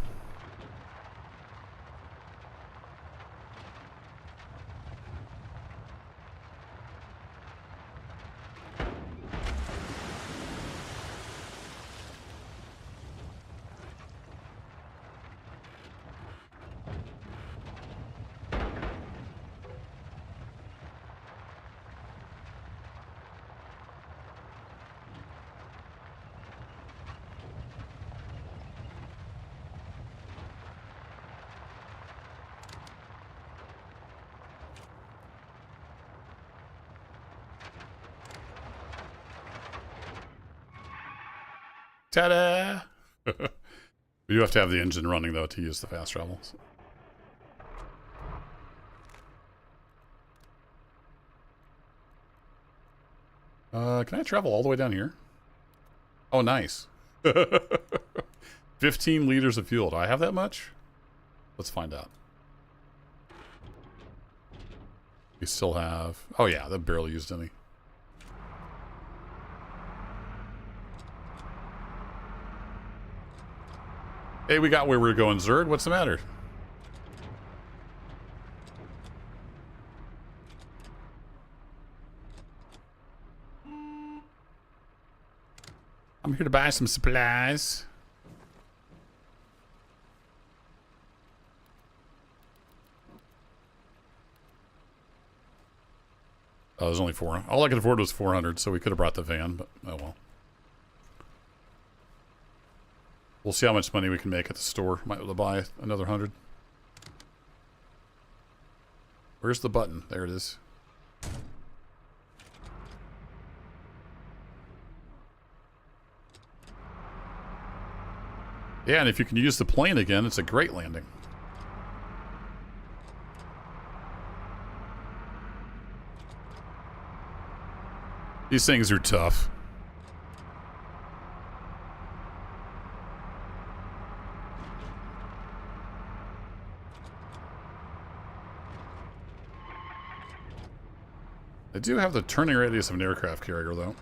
Ta-da! We do have to have the engine running, though, to use the fast travels. Can I travel all the way down here? Oh, nice. 15 liters of fuel. Do I have that much? Let's find out. We still have... Oh, yeah, that barely used any. Hey, we got where we're going, Zerd. What's the matter? I'm here to buy some supplies. Oh, there's only 400. All I could afford was 400, so we could have brought the van, but oh well. We'll see how much money we can make at the store. Might be able to buy another 100. Where's the button? There it is. Yeah, and if you can use the plane again, it's a great landing. These things are tough. They do have the turning radius of an aircraft carrier, though.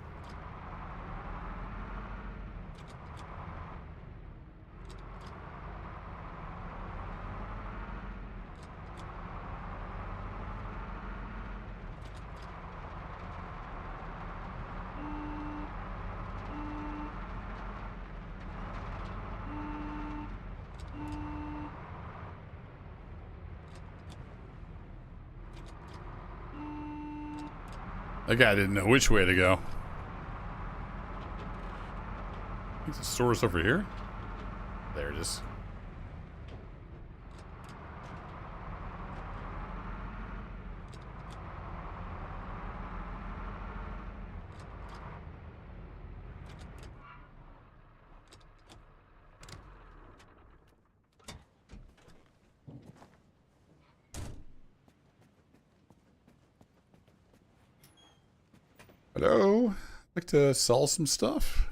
That guy didn't know which way to go. I think the store's over here. There it is. Hello. I'd like to sell some stuff.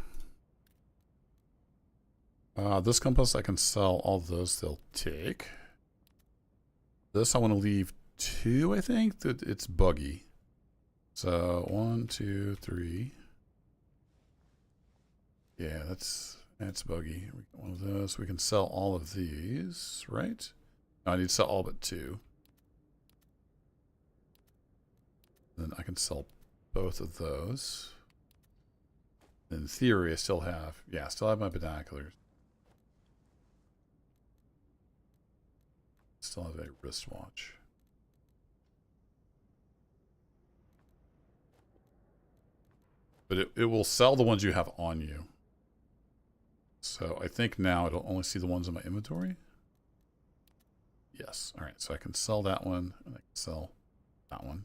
This compass, I can sell all those they'll take. This I want to leave 2, I think. That it's buggy. So 1, 2, 3. Yeah, that's buggy. We got one of those. We can sell all of these, right? No, I need to sell all but 2. Then I can sell both of those. In theory, I still have, yeah, I still have my binoculars. Still have a wristwatch. But it will sell the ones you have on you. So I think now it'll only see the ones in my inventory. Yes. All right. So I can sell that one, and I can sell that one.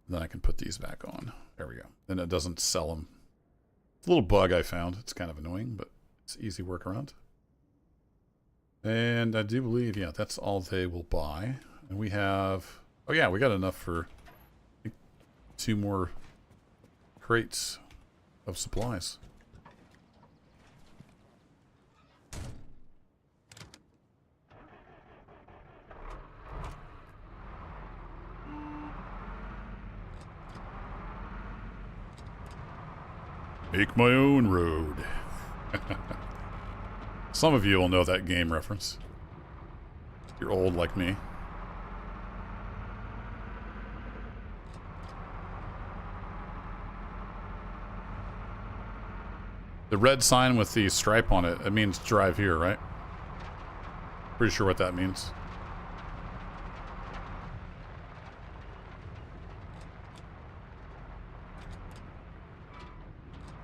Then I can put these back on. There we go. Then it doesn't sell them. It's a little bug I found. It's kind of annoying, but it's easy workaround. And I do believe, yeah, that's all they will buy. And we have, oh yeah, we got enough for I think, 2 more crates of supplies. Make my own road. Some of you will know that game reference. You're old like me. The red sign with the stripe on it, it means drive here, right? Pretty sure what that means.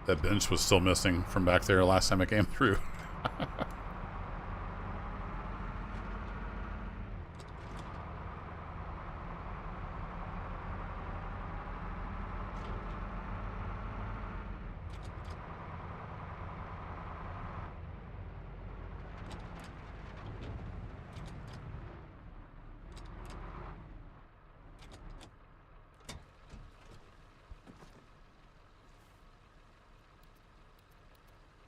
That bench was still missing from back there last time I came through.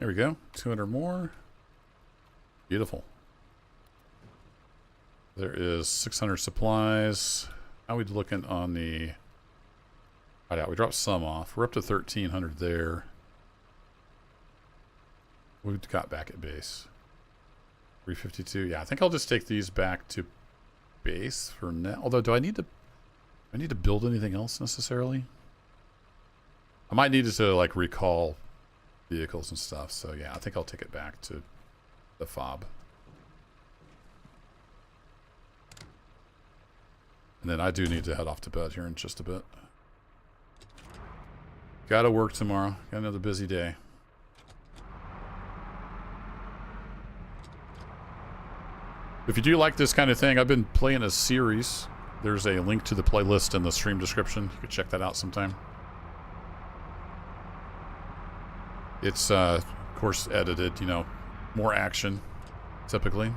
There we go. 200 more. Beautiful. There is 600 supplies. How are we looking on the... Oh, yeah, we dropped some off. We're up to 1,300 there. We got back at base. 352. Yeah, I think I'll just take these back to base for now. Although, do I need to build anything else necessarily? I might need to, like, recall vehicles and stuff. So, yeah, I think I'll take it back to the fob. And then I do need to head off to bed here in just a bit. Gotta work tomorrow. Got another busy day. If you do like this kind of thing, I've been playing a series. There's a link to the playlist in the stream description. You could check that out sometime. It's, of course, edited, you know, more action, typically.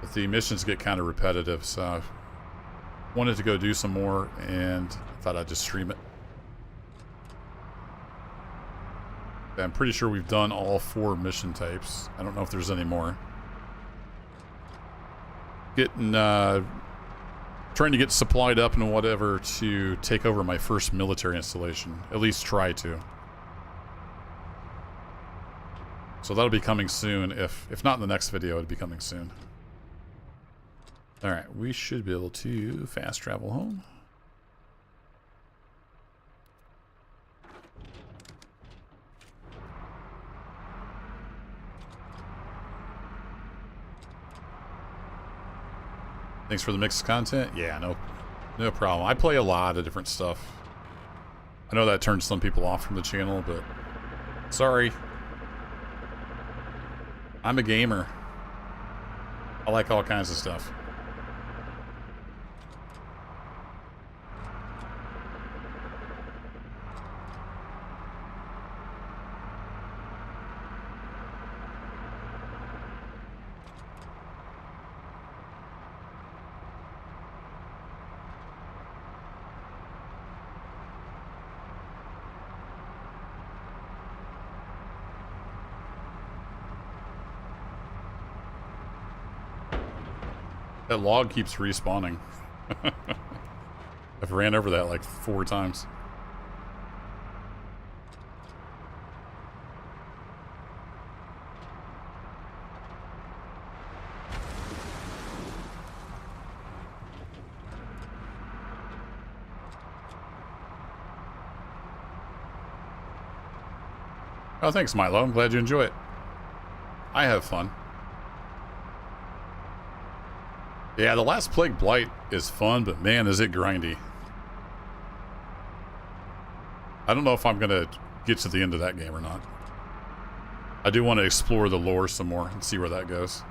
But the missions get kind of repetitive, so I wanted to go do some more, and I thought I'd just stream it. I'm pretty sure we've done all 4 mission types. I don't know if there's any more. getting, trying to get supplied up and whatever to take over my first military installation. At least try to. So that'll be coming soon. If not in the next video, it'll be coming soon. Alright, we should be able to fast travel home. Thanks for the mixed content. Yeah, no problem. I play a lot of different stuff. I know that turns some people off from the channel, but sorry. I'm a gamer. I like all kinds of stuff. That log keeps respawning. I've ran over that like 4 times. Oh, thanks, Milo. I'm glad you enjoy it. I have fun. Yeah, the last Plague Blight is fun, but man, is it grindy. I don't know if I'm going to get to the end of that game or not. I do want to explore the lore some more and see where that goes.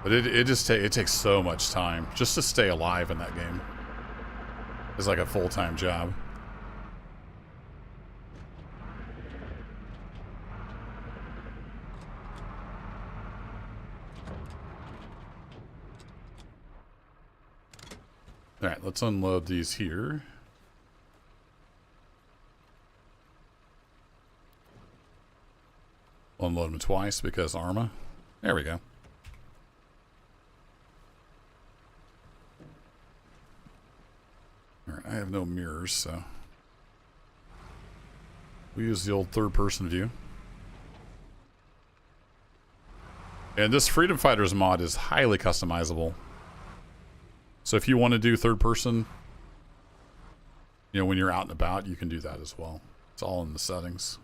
But it takes so much time just to stay alive in that game. It's like a full-time job. Alright, let's unload these here. Unload them twice because ArmA. There we go. Alright, I have no mirrors, so we use the old third-person view. And this Freedom Fighters mod is highly customizable. So if you want to do third person, you know, when you're out and about, you can do that as well. It's all in the settings.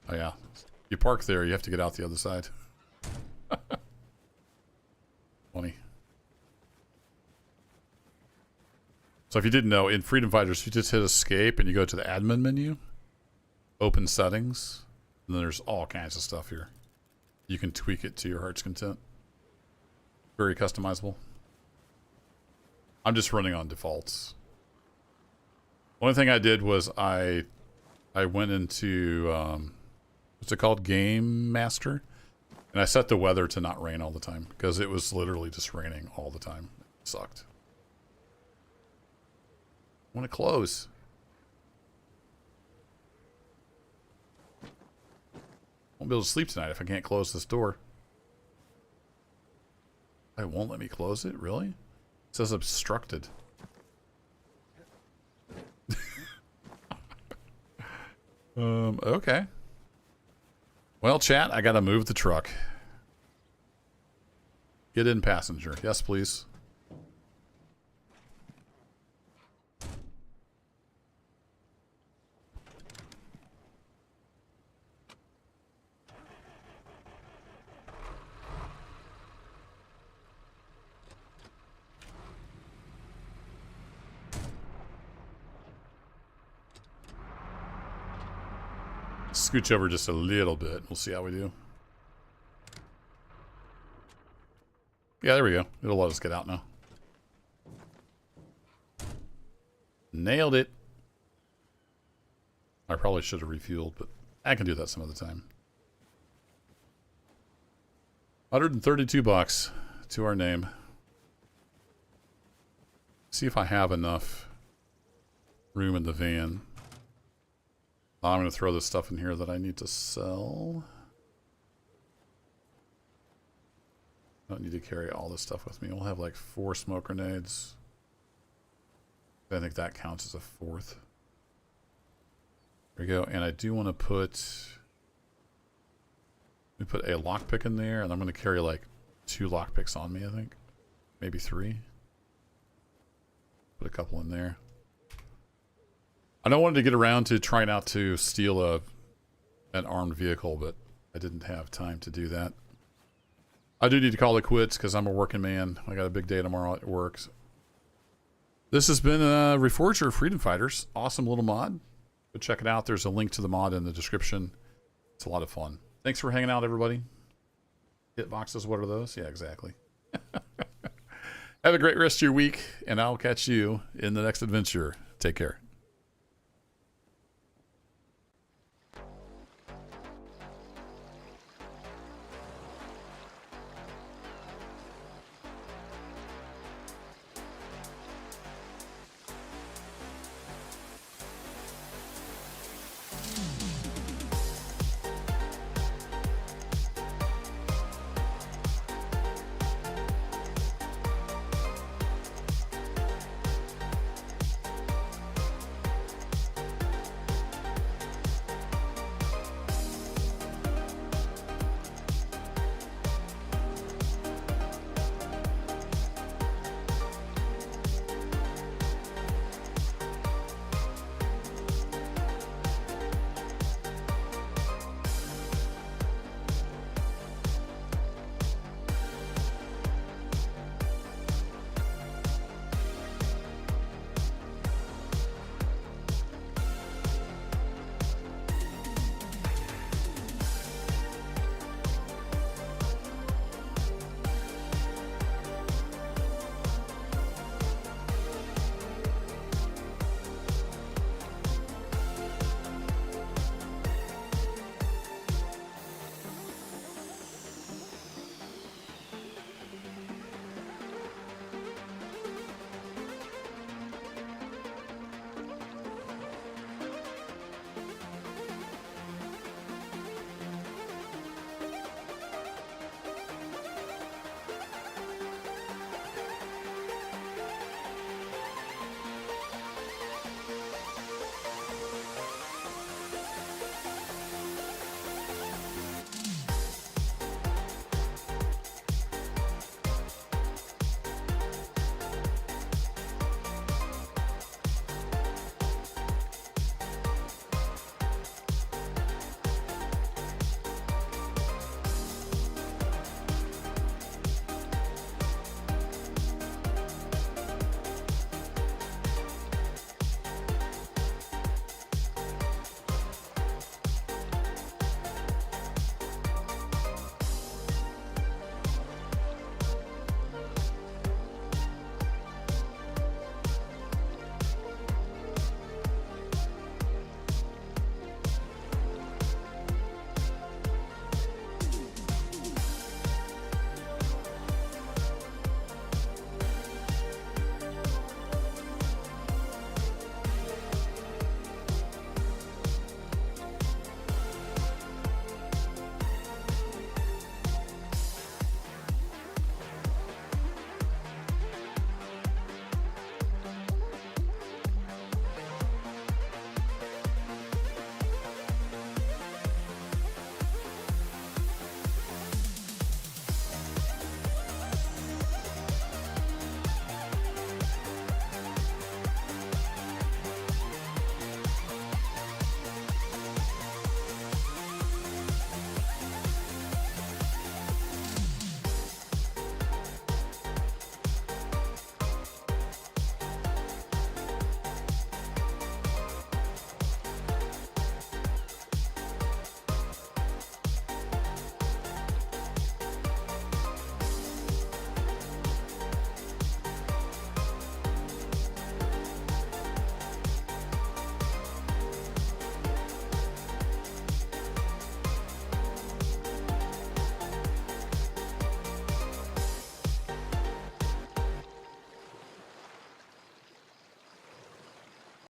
Oh yeah. You park there, you have to get out the other side. Funny. So if you didn't know, in Freedom Fighters, you just hit escape and you go to the admin menu, open settings, and then there's all kinds of stuff here. You can tweak it to your heart's content. Very customizable. I'm just running on defaults. One thing I did was I went into what's it called, Game Master, and I set the weather to not rain all the time because it was literally just raining all the time. It sucked. I want to close. Won't be able to sleep tonight if I can't close this door. It won't let me close it? Really? It says obstructed. Okay. Well, chat, I gotta move the truck. Get in, passenger. Yes, please. Scooch over just a little bit. We'll see how we do. Yeah, there we go. It'll let us get out now. Nailed it. I probably should have refueled, but I can do that some other time. 132 bucks to our name. See if I have enough room in the van. I'm going to throw this stuff in here that I need to sell. I don't need to carry all this stuff with me. We'll have like 4 smoke grenades. I think that counts as a 4th. There we go. And I do want to put... Let me put a lockpick in there, and I'm going to carry like 2 lockpicks on me, I think. Maybe 3. Put a couple in there. I wanted to get around to trying out to steal an armed vehicle, but I didn't have time to do that. I do need to call it quits because I'm a working man. I got a big day tomorrow at work. So. This has been Reforger Freedom Fighters. Awesome little mod. Go check it out. There's a link to the mod in the description. It's a lot of fun. Thanks for hanging out, everybody. Hitboxes, what are those? Yeah, exactly. Have a great rest of your week, and I'll catch you in the next adventure. Take care.